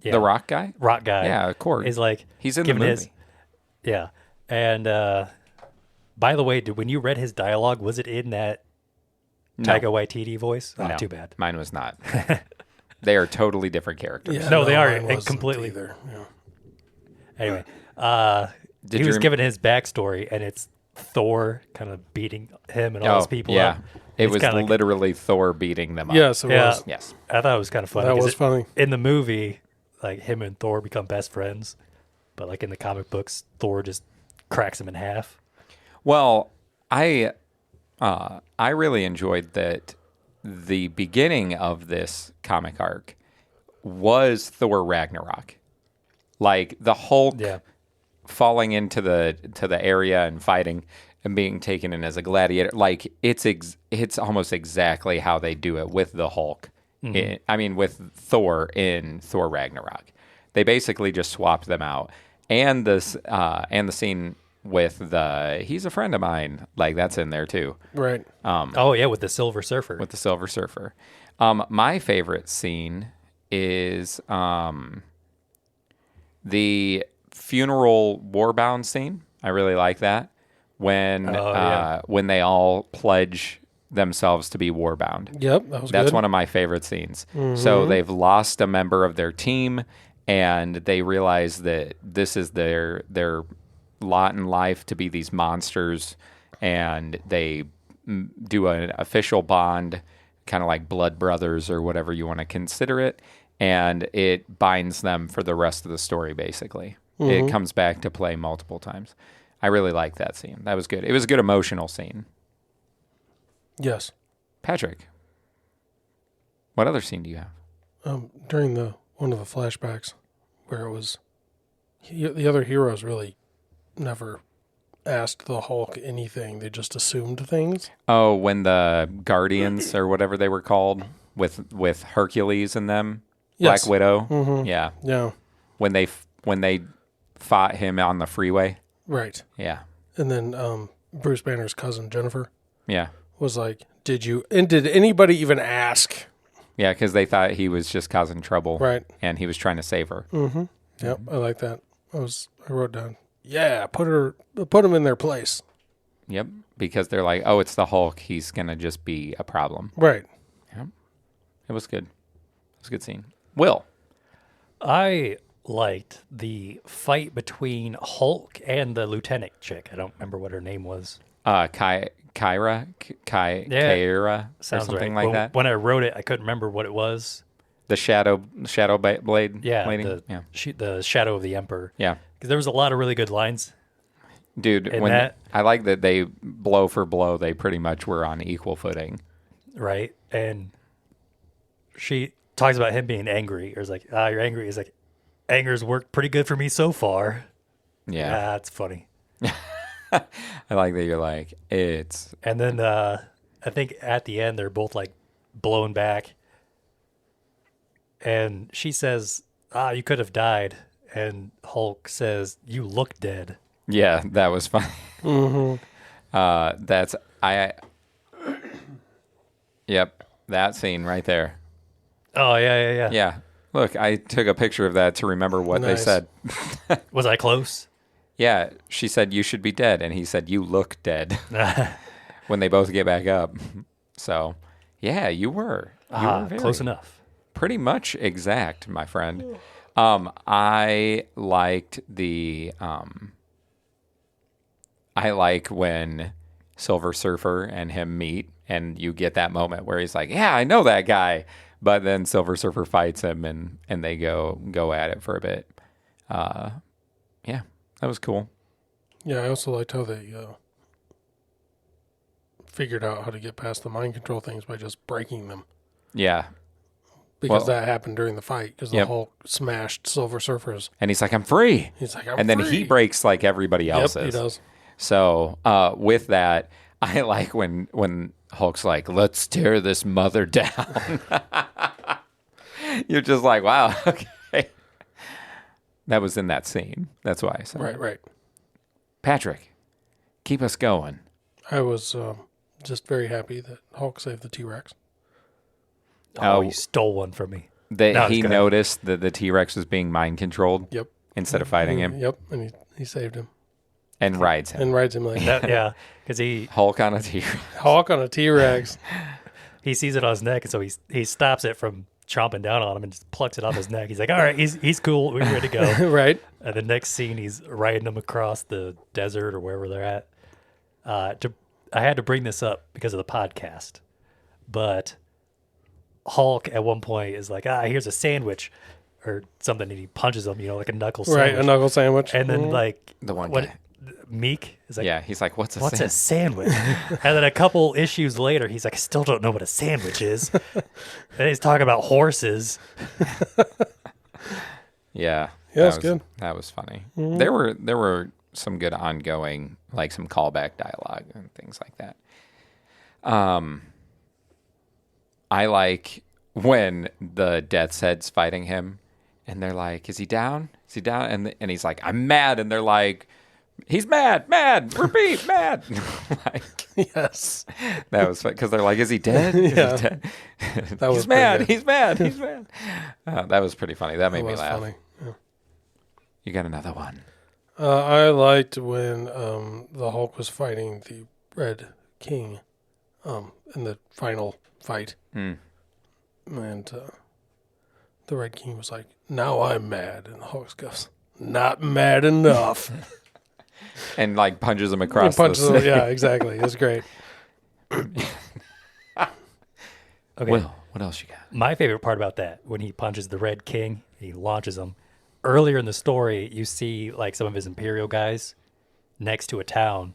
Yeah. The rock guy? Rock guy. Yeah, Korg. Is like He's in the giving movie. Yeah. And by the way, when you read his dialogue, was it in that No. Taika Waititi voice? Oh, No, too bad. Mine was not. They are totally different characters. Yeah, No, they are mine wasn't completely- either. Yeah. Anyway, Did he you was rem- given his backstory, and it's Thor kind of beating him and all his people yeah. up. It It's was kinda like- literally Thor beating them up. Yes, it Yeah. was. Yes. I thought it was kind of funny. That 'cause was funny. In the movie, like him and Thor become best friends, but like in the comic books, Thor just cracks him in half. Well, I really enjoyed that the beginning of this comic arc was Thor Ragnarok. Like the Hulk Yeah. falling into the area and fighting and being taken in as a gladiator. Like it's almost exactly how they do it with the Hulk. With Thor in Thor Ragnarok. They basically just swapped them out. And the scene with he's a friend of mine, like that's in there too. Right. Oh yeah, with the Silver Surfer. With the Silver Surfer. My favorite scene is the funeral warbound scene. I really like that. When when they all pledge themselves to be warbound. Yep, that was That's good. one of my favorite scenes. So they've lost a member of their team and they realize that this is their lot in life to be these monsters, and they do an official bond, kind of like blood brothers or whatever you want to consider it, and it binds them for the rest of the story, basically. It comes back to play multiple times. I really liked that scene. That was good. It was a good emotional scene. Yes. Patrick, what other scene do you have? During one of the flashbacks where it was the other heroes really never asked the Hulk anything. They just assumed things. Oh, when the Guardians or whatever they were called with Hercules and them, Yes. Black Widow. Mm-hmm. Yeah. Yeah. When they fought him on the freeway. Right. Yeah. And then Bruce Banner's cousin Jennifer Yeah. was like, did anybody even ask? Yeah, because they thought he was just causing trouble. Right. And he was trying to save her. Mm-hmm. Yep. I like that. I wrote down, yeah, put him in their place. Yep. Because they're like, oh, it's the Hulk. He's going to just be a problem. Right. Yep. It was good. It was a good scene. Will. I liked the fight between Hulk and the lieutenant chick. I don't remember what her name was. Kyra, or Sounds something right. like that. When I wrote it, I couldn't remember what it was. The shadow blade Yeah, lady? the Shadow of the Emperor. Yeah. Because there was a lot of really good lines. Dude, I like that they blow for blow, they pretty much were on equal footing. Right. And she talks about him being angry. Or is like, you're angry. He's like, anger's worked pretty good for me so far. Yeah. That's funny. I like that you're like, it's... And then I think at the end, they're both like blown back. And she says, you could have died. And Hulk says, you look dead. Yeah, that was fun. Mm-hmm. Yep, that scene right there. Oh, yeah. Yeah. Look, I took a picture of that to remember what they Nice. said. Was I close? Yeah, she said, you should be dead. And he said, you look dead when they both get back up. So, yeah, you were. You were very, close enough. pretty much exact, my friend. I liked I like when Silver Surfer and him meet, and you get that moment where he's like, yeah, I know that guy. But then Silver Surfer fights him, and they go at it for a bit. Yeah, that was cool. Yeah, I also liked how they figured out how to get past the mind control things by just breaking them. Yeah. Because that happened during the fight, because the Yep. Hulk smashed Silver Surfer's. And he's like, I'm free. He's like, I'm And then free. he breaks like everybody else Yep, he is. does. So with that, I like when Hulk's like, let's tear this mother down. You're just like, wow, okay. That was in that scene. That's why I said it. Right. Patrick, keep us going. I was just very happy that Hulk saved the T-Rex. Oh, you stole one from me. That No, he it's good. noticed that the T-Rex was being mind controlled Yep. instead of fighting him Yep, and he saved him. and rides him. And rides him like That, yeah, because he Hulk on a T-Rex. Hulk on a T-Rex. sees it on his neck, and so he stops it from chomping down on him and just plucks it off his neck. He's like, all right, he's cool. We're ready to go. Right? And the next scene, he's riding him across the desert or wherever they're at. I had to bring this up because of the podcast, but Hulk at one point is like, here's a sandwich or something, and he punches him, like a knuckle sandwich. Right, a knuckle sandwich. And then like The one what guy. Meek is like, Yeah, he's like, what's a sandwich? And then a couple issues later, he's like, I still don't know what a sandwich is. And he's talking about horses. Yeah. Yeah, that's good. That was funny. Mm-hmm. There were some good ongoing, like some callback dialogue and things like that. I like when the Death's Head's fighting him, and they're like, "Is he down? Is he down?" And he's like, "I'm mad," and they're like, "He's mad, repeat, mad." Like, Yes. that was fun because they're like, "Is he dead? Is he Yeah. dead?" That was he's mad. pretty He's mad. He's mad. That was pretty funny. That made That me was laugh. funny. Yeah. You got another one? I liked when the Hulk was fighting the Red King in the final fight. Hmm. And the Red King was like, now I'm mad. And the Hulk goes, not mad enough. And like punches him He across punches the him. Yeah, exactly. It was great. Okay. Will, what else you got? My favorite part about that, when he punches the Red King, he launches him. Earlier in the story, you see like some of his Imperial guys next to a town,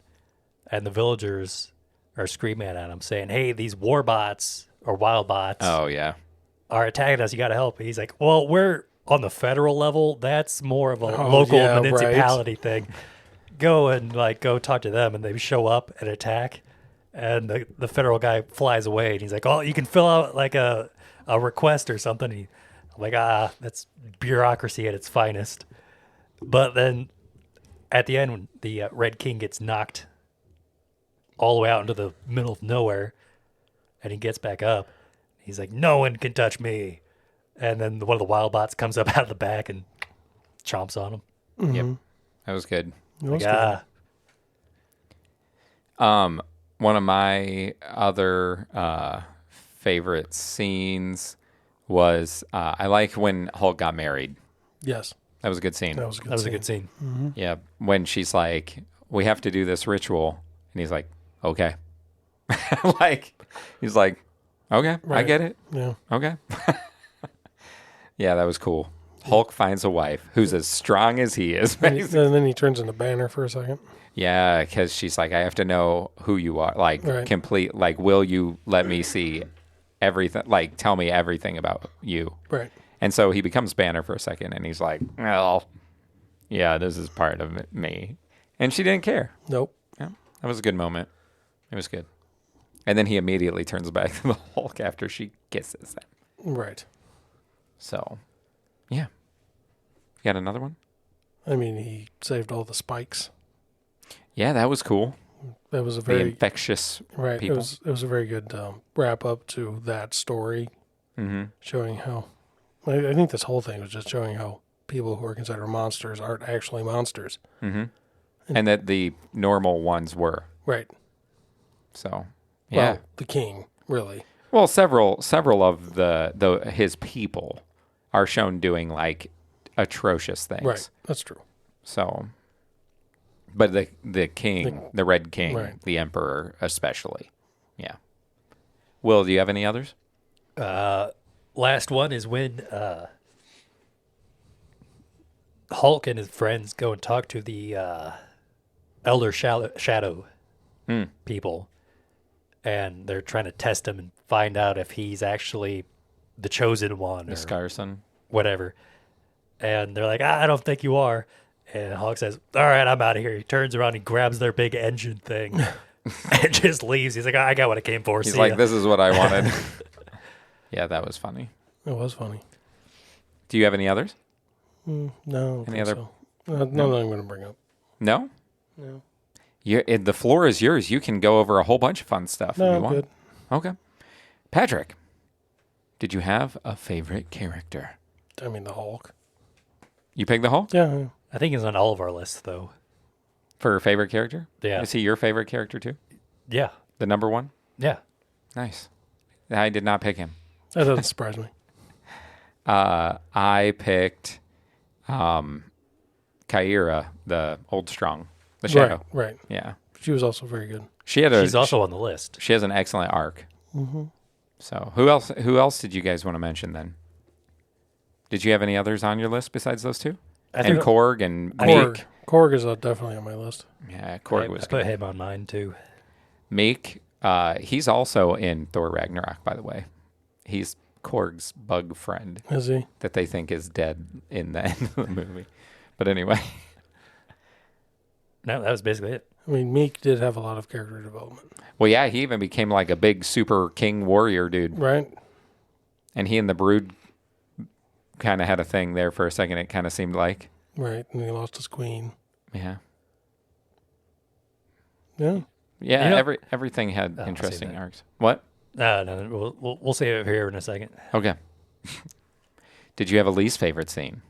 and the villagers are screaming at him, saying, "Hey, these war bots or wild bots Oh, yeah. are attacking us. You got to help." He's like, "Well, we're on the federal level. That's more of a Oh, local yeah, municipality thing. Go talk to them." And they show up and attack, and the federal guy flies away, and he's like, "Oh, you can fill out like a request or something." I'm like, that's bureaucracy at its finest. But then at the end, when the Red King gets knocked all the way out into the middle of nowhere, and he gets back up, he's like, "No one can touch me." And then one of the wild bots comes up out of the back and chomps on him. Yep. That was good. It was Like, One of my other favorite scenes was I like when Hulk got married. good. Yes, That was a good scene. that was a good. that was a scene. good scene. Yeah, when she's like, "We have to do this ritual," and he's like, "Okay," like he's like, "Okay, I Right. get it. Yeah, Okay." Yeah, that was cool. Hulk finds a wife who's as strong as he is. and Basically. then he turns into Banner for a second. Yeah, because she's like, "I have to know who you are. Like, Right. complete. Like, will you let me see everything? Like, tell me everything about you." Right. And so he becomes Banner for a second, and he's like, "Well, yeah, this is part of me," and she didn't care. Nope. Yeah, that was a good moment. It was good. And then he immediately turns back to the Hulk after she kisses him. Right. So, yeah. You got another one? I mean, he saved all the spikes. Yeah, that was cool. That was a The very infectious right. people. It was a very good wrap up to that story, showing how. I think this whole thing was just showing how people who are considered monsters aren't actually monsters. And that the normal ones were. Right. So, yeah. Well, the king, really. Well, several of the his people are shown doing like atrocious things. Right. That's true. So, but the king, the Red King, Right. the Emperor especially. Yeah. Will, do you have any others? Last one is when Hulk and his friends go and talk to the Elder Shadow people, and they're trying to test him and find out if he's actually the chosen one or Scarson. whatever. And they're like, "I don't think you are." And Hulk says, "All right, I'm out of here." He turns around, he grabs their big engine thing, and just leaves. He's like, "I got what I came for." He's See like, ya." "This is what I wanted." Yeah, that was funny. It was funny. Do you have any others? No. I don't Any think other- So. None that I'm going to bring up. No? No. The floor is yours. You can go over a whole bunch of fun stuff if No, you I'm want. good. Okay. Patrick, did you have a favorite character? I mean, the Hulk. You picked the Hulk Yeah. I think he's on all of our lists, though. for favorite character? Yeah. Is he your favorite character too? Yeah. The number one? Yeah. Nice. I did not pick him. That doesn't surprise me. I picked Kyra, the old strong, the shadow. Right. Yeah. She was also very good. She had She's also on the list. she has an excellent arc. So who else did you guys want to mention then? Did you have any others on your list besides those two? I And think Korg and Korg. Meek. Korg is definitely on my list. Yeah, Korg I was put good. him on mine, too. Meek, he's also in Thor Ragnarok, by the way. He's Korg's bug friend Is he? that they think is dead in the end of the movie. But anyway, No, that was basically it. I mean, Meek did have a lot of character development. well, yeah, he even became like a big super king warrior dude. Right? And he and the Brood kind of had a thing there for a second, it kind of seemed like. Right. And he lost his queen. Yeah. Yeah. Yeah, You know- everything had I'll save interesting that. arcs. What? No, we'll save it here in a second. Okay. Did you have a least favorite scene?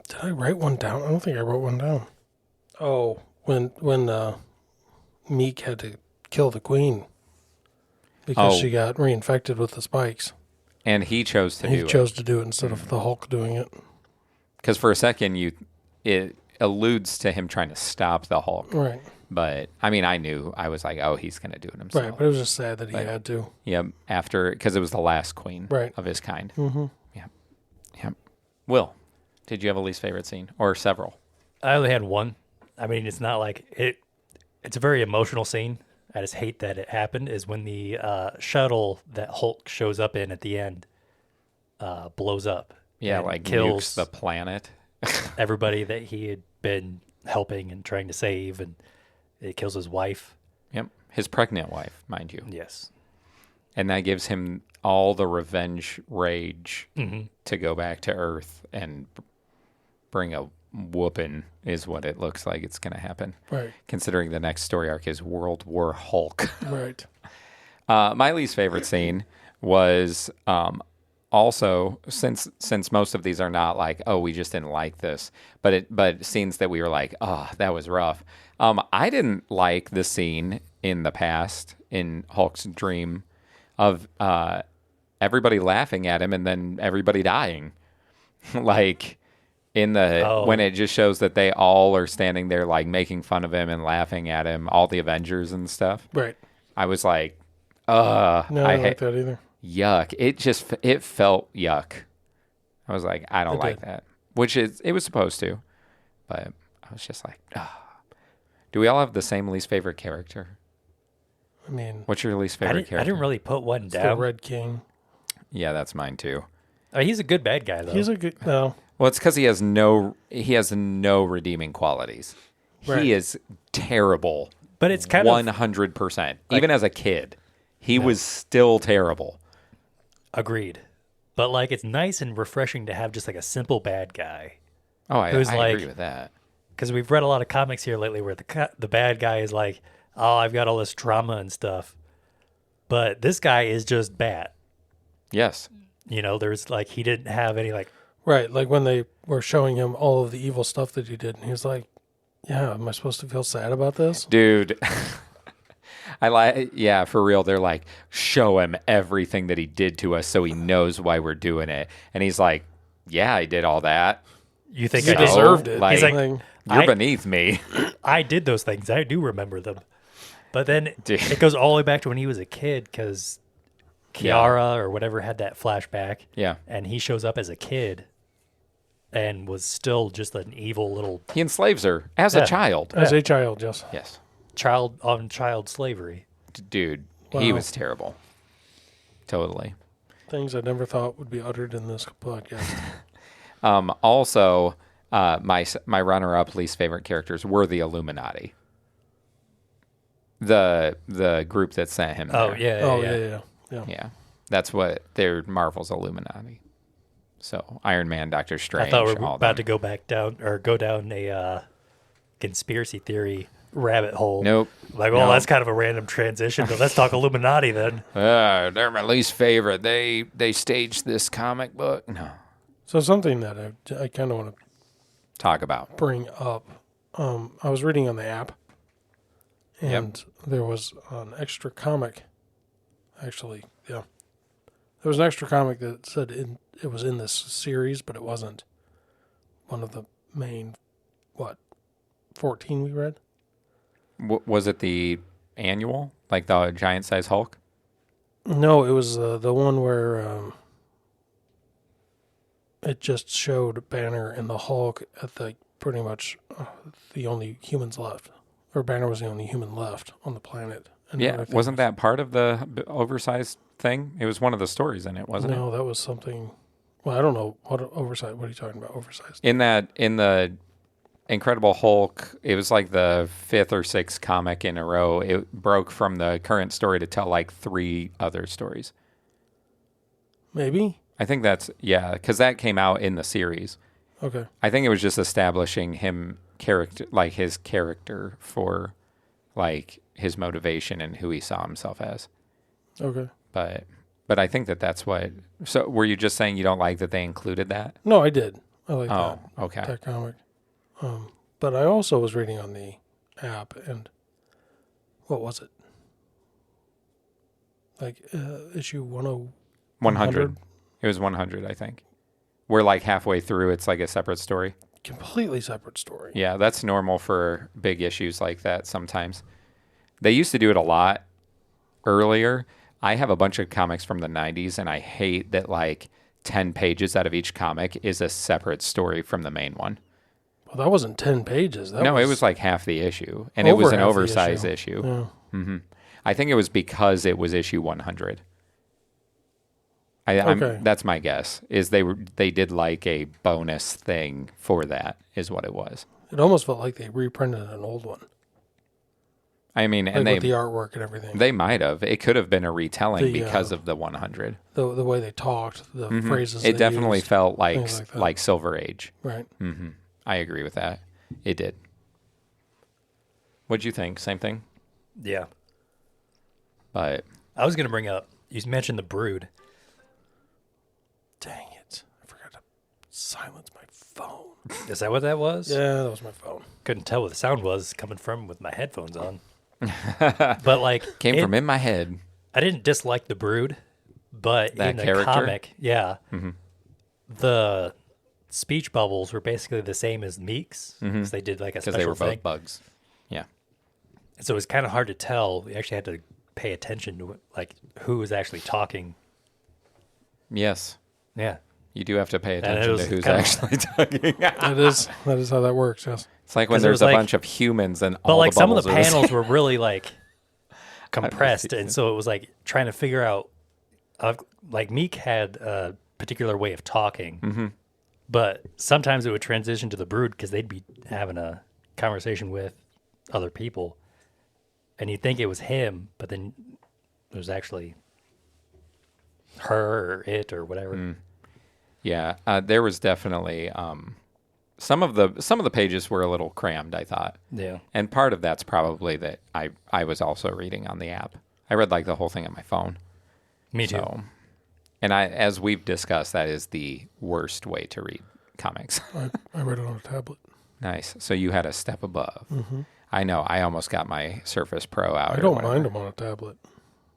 Did I write one down? I don't think I wrote one down. Oh, when Meek had to kill the queen because Oh. she got reinfected with the spikes. And he chose to He do it. chose to do it instead of the Hulk doing it. Because for a second, it alludes to him trying to stop the Hulk. Right. But, I mean, I was like, oh, he's going to do it himself. Right, but it was just sad that he had to. Yeah, because it was the last queen of his kind. Mm-hmm. Yeah. Will, did you have a least favorite scene? Or several? I only had one. I mean, it's not like it. It's a very emotional scene. I just hate that it happened. Is when the shuttle that Hulk shows up in at the end blows up. Yeah, and like kills nukes the planet. everybody that he had been helping and trying to save, and it kills his wife. Yep, his pregnant wife, mind you. Yes, And that gives him all the revenge rage mm-hmm. to go back to Earth and bring a whooping is what it looks like it's going to happen. Right. Considering the next story arc is World War Hulk. Right. My least favorite scene was also since most of these are not like, oh, we just didn't like this, but scenes that we were like, oh, that was rough. I didn't like the scene in the past in Hulk's dream of everybody laughing at him and then everybody dying. Like in the when it just shows that they all are standing there like making fun of him and laughing at him, all the Avengers and stuff. Right. I was like, no, I don't like that either. Yuck. It felt yuck. I was like, I don't like that. Which it was supposed to, but I was just like, Do we all have the same least favorite character? I mean, What's your least favorite character? I didn't really put one it's down. the Red King. Yeah, that's mine too. He's a good bad guy though. He's a good. No. Well, it's because he has no redeeming qualities. Right. He is terrible. But it's kind of 100%. Even as a kid, he was still terrible. agreed. But like, it's nice and refreshing to have just like a simple bad guy. Oh, I Who's like- agree with that. Because we've read a lot of comics here lately where the bad guy is like, oh, I've got all this trauma and stuff. But this guy is just bad. Yes. You know, there's like, he didn't have any like, Right. Like when they were showing him all of the evil stuff that he did, and he was like, yeah, am I supposed to feel sad about this? Dude. Yeah, for real. They're like, show him everything that he did to us so he knows why we're doing it. And he's like, yeah, I did all that. you think You I did? deserved it. Like- He's like, Like, You're I- beneath me. I did those things. I do remember them. But then Dude. it goes all the way back to when he was a kid because Kiara or whatever had that flashback. Yeah. And he shows up as a kid and was still just an evil little He enslaves her as Yeah. a child. as a child, yes. Yes. child on child slavery. Dude, he Wow. was terrible. Totally. Things I never thought would be uttered in this podcast. Also, my runner-up least favorite characters were the Illuminati. The group that sent him Oh, there. yeah. Oh, yeah. yeah. Yeah. That's what they're Marvel's Illuminati. So Iron Man, Doctor Strange, I thought we were all about to them. go back down or go down a conspiracy theory rabbit hole. Nope. Like, well, No. that's kind of a random transition, but let's talk Illuminati then. They're my least favorite. They staged this comic book. No. So something that I kind of want to Talk about. bring up. I was reading on the app, and there was an extra comic. Actually, yeah, there was an extra comic that said it was in this series, but it wasn't one of the main 14 we read. Was it the annual, like the giant size Hulk? No, it was the one where it just showed Banner and the Hulk at the pretty much the only humans left, or Banner was the only human left on the planet. And Yeah. everything Wasn't that part of the oversized thing? It was one of the stories in it, wasn't it? No, that was something. Well, I don't know what oversized. What are you talking about? Oversized. In the Incredible Hulk, it was like the 5th or 6th comic in a row. It broke from the current story to tell like 3 other stories. Maybe. I think that's, yeah, because that came out in the series. Okay. I think it was just establishing his character for like his motivation and who he saw himself as. Okay. But I think that's what. So were you just saying you don't like that they included that? No, I did. I like Oh, okay. that comic. But I also was reading on the app, and what was it? Like issue 100. It was 100, I think. We're like halfway through. It's like a separate story. Completely separate story. Yeah, that's normal for big issues like that sometimes. They used to do it a lot earlier. I have a bunch of comics from the 90s, and I hate that like 10 pages out of each comic is a separate story from the main one. Well, that wasn't 10 pages. It was like half the issue, and it was an oversized issue. Yeah. Mm-hmm. I think it was because it was issue 100. Okay. That's my guess, is they did like a bonus thing for that, is what it was. It almost felt like they reprinted an old one. I mean, Like and with the artwork and everything. they might have. It could have been a retelling because of the 100. The way they talked, the phrases It they definitely used, felt like things like that. like Silver Age. Right. Mm-hmm. I agree with that. It did. What'd you think? Same thing? Yeah. But I was going to bring up, you mentioned the Brood. Dang it. I forgot to silence my phone. Is that what that was? Yeah, that was my phone. Couldn't tell what the sound was coming from with my headphones on. But like came from in my head. I didn't dislike the Brood, but That in the character? comic, the speech bubbles were basically the same as Meek's because they did like a Because special they were both thing. bugs. Yeah. So it was kind of hard to tell. We actually had to pay attention to like who was actually talking. Yes. Yeah. You do have to pay it attention was to who's kinda- actually talking. That is how that works, yes. It's like when 'Cause it there's was a like- bunch of humans and But all like the some of the bubbles are panels were really like compressed, seen and so it was like trying to figure out. Like Meek had a particular way of talking, but sometimes it would transition to the Brood because they'd be having a conversation with other people, and you'd think it was him, but then it was actually her or it or whatever. Yeah, there was definitely some of the pages were a little crammed, I thought. Yeah. And part of that's probably that I was also reading on the app. I read like the whole thing on my phone. Me too. So, and as we've discussed, that is the worst way to read comics. I read it on a tablet. Nice. So you had a step above. I know. I almost got my Surface Pro out. I or don't whatever. mind them on a tablet.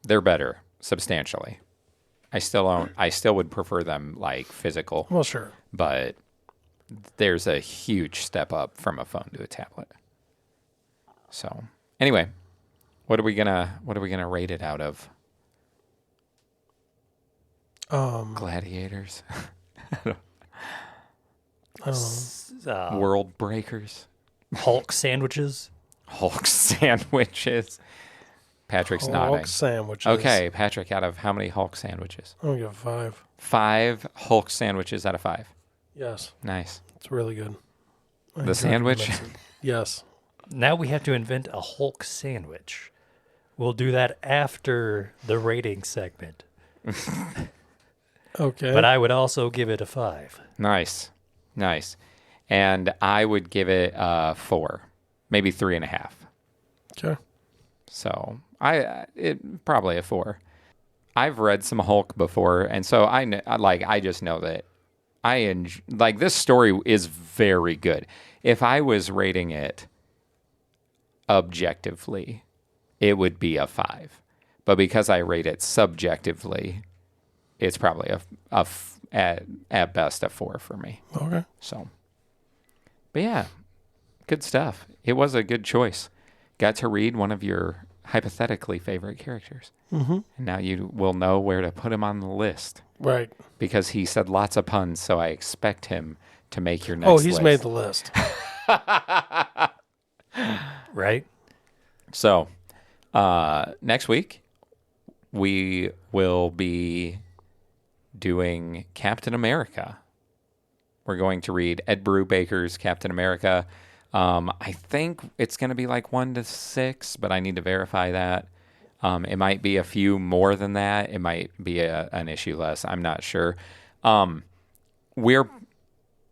They're better substantially. I still would prefer them like physical, Well, sure. but there's a huge step up from a phone to a tablet. So anyway, what are we gonna rate it out of? Gladiators, I don't know. World Breakers, Hulk sandwiches. Hulk sandwiches. Patrick's Hulk nodding. sandwiches. Okay, Patrick, out of how many Hulk sandwiches? I'm going to give it 5. 5 Hulk sandwiches out of 5. Yes. Nice. It's really good. I The enjoyed it sandwich? immensely. Yes. Now we have to invent a Hulk sandwich. We'll do that after the rating segment. Okay. But I would also give it a 5. Nice. And I would give it 4, maybe 3.5. Okay. So it probably a 4. I've read some Hulk before, and so I just know that this story is very good. If I was rating it objectively, it would be a 5. But because I rate it subjectively, it's probably at best a 4 for me. Okay. So, but yeah, good stuff. It was a good choice. Got to read one of your hypothetically favorite characters. Mm-hmm. And now you will know where to put him on the list Right. because he said lots of puns, so I expect him to make your next Oh, he's list. made the list. Right? So, next week, we will be doing Captain America. We're going to read Ed Brubaker's Captain America. I think it's going to be like 1 to 6, but I need to verify that. It might be a few more than that. It might be an issue less. I'm not sure. We're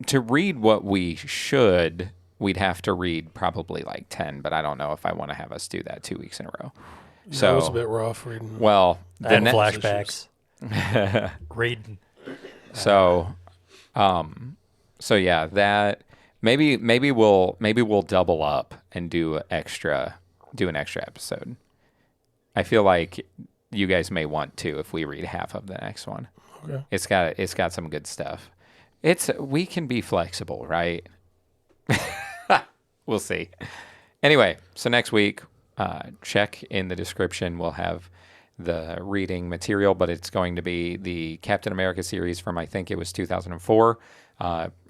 to read what we should. We'd have to read probably like 10, but I don't know if I want to have us do that 2 weeks in a row. Yeah, So it was a bit rough reading. well, And the flashbacks. Reading. So yeah, that maybe we'll double up and do an extra episode. I feel like you guys may want to if we read half of the next one. Okay. It's got some good stuff. We can be flexible, right? We'll see. Anyway, so next week, check in the description. We'll have the reading material, but it's going to be the Captain America series from, I think it was 2004.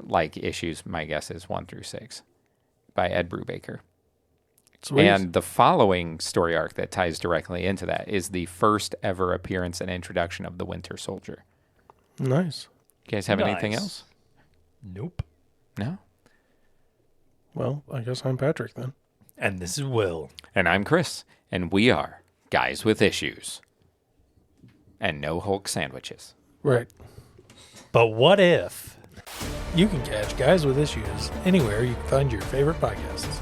Like issues, my guess is 1 through 6 by Ed Brubaker. Sweet. And the following story arc that ties directly into that is the first ever appearance and introduction of the Winter Soldier. Nice. You guys have anything Nice. else? Nope. No? Well, I guess I'm Patrick then. And this is Will. And I'm Chris, and we are Guys with Issues. And no Hulk sandwiches. Right. But what if? You can catch Guys with Issues anywhere you can find your favorite podcasts.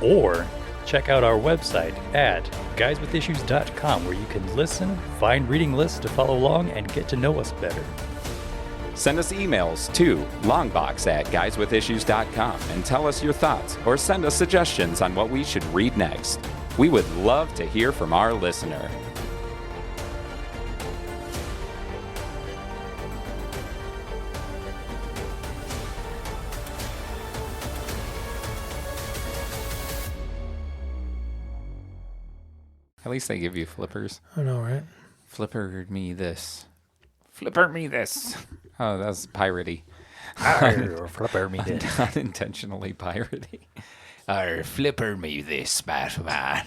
Or check out our website at guyswithissues.com, where you can listen, find reading lists to follow along, and get to know us better. Send us emails to longbox@guyswithissues.com and tell us your thoughts or send us suggestions on what we should read next. We would love to hear from our listener. At least they give you flippers. I know, right? Flipper me this. Flipper me this. Oh, that's piratey. Flipper me this. Unintentionally piratey. Flipper me this, Batman.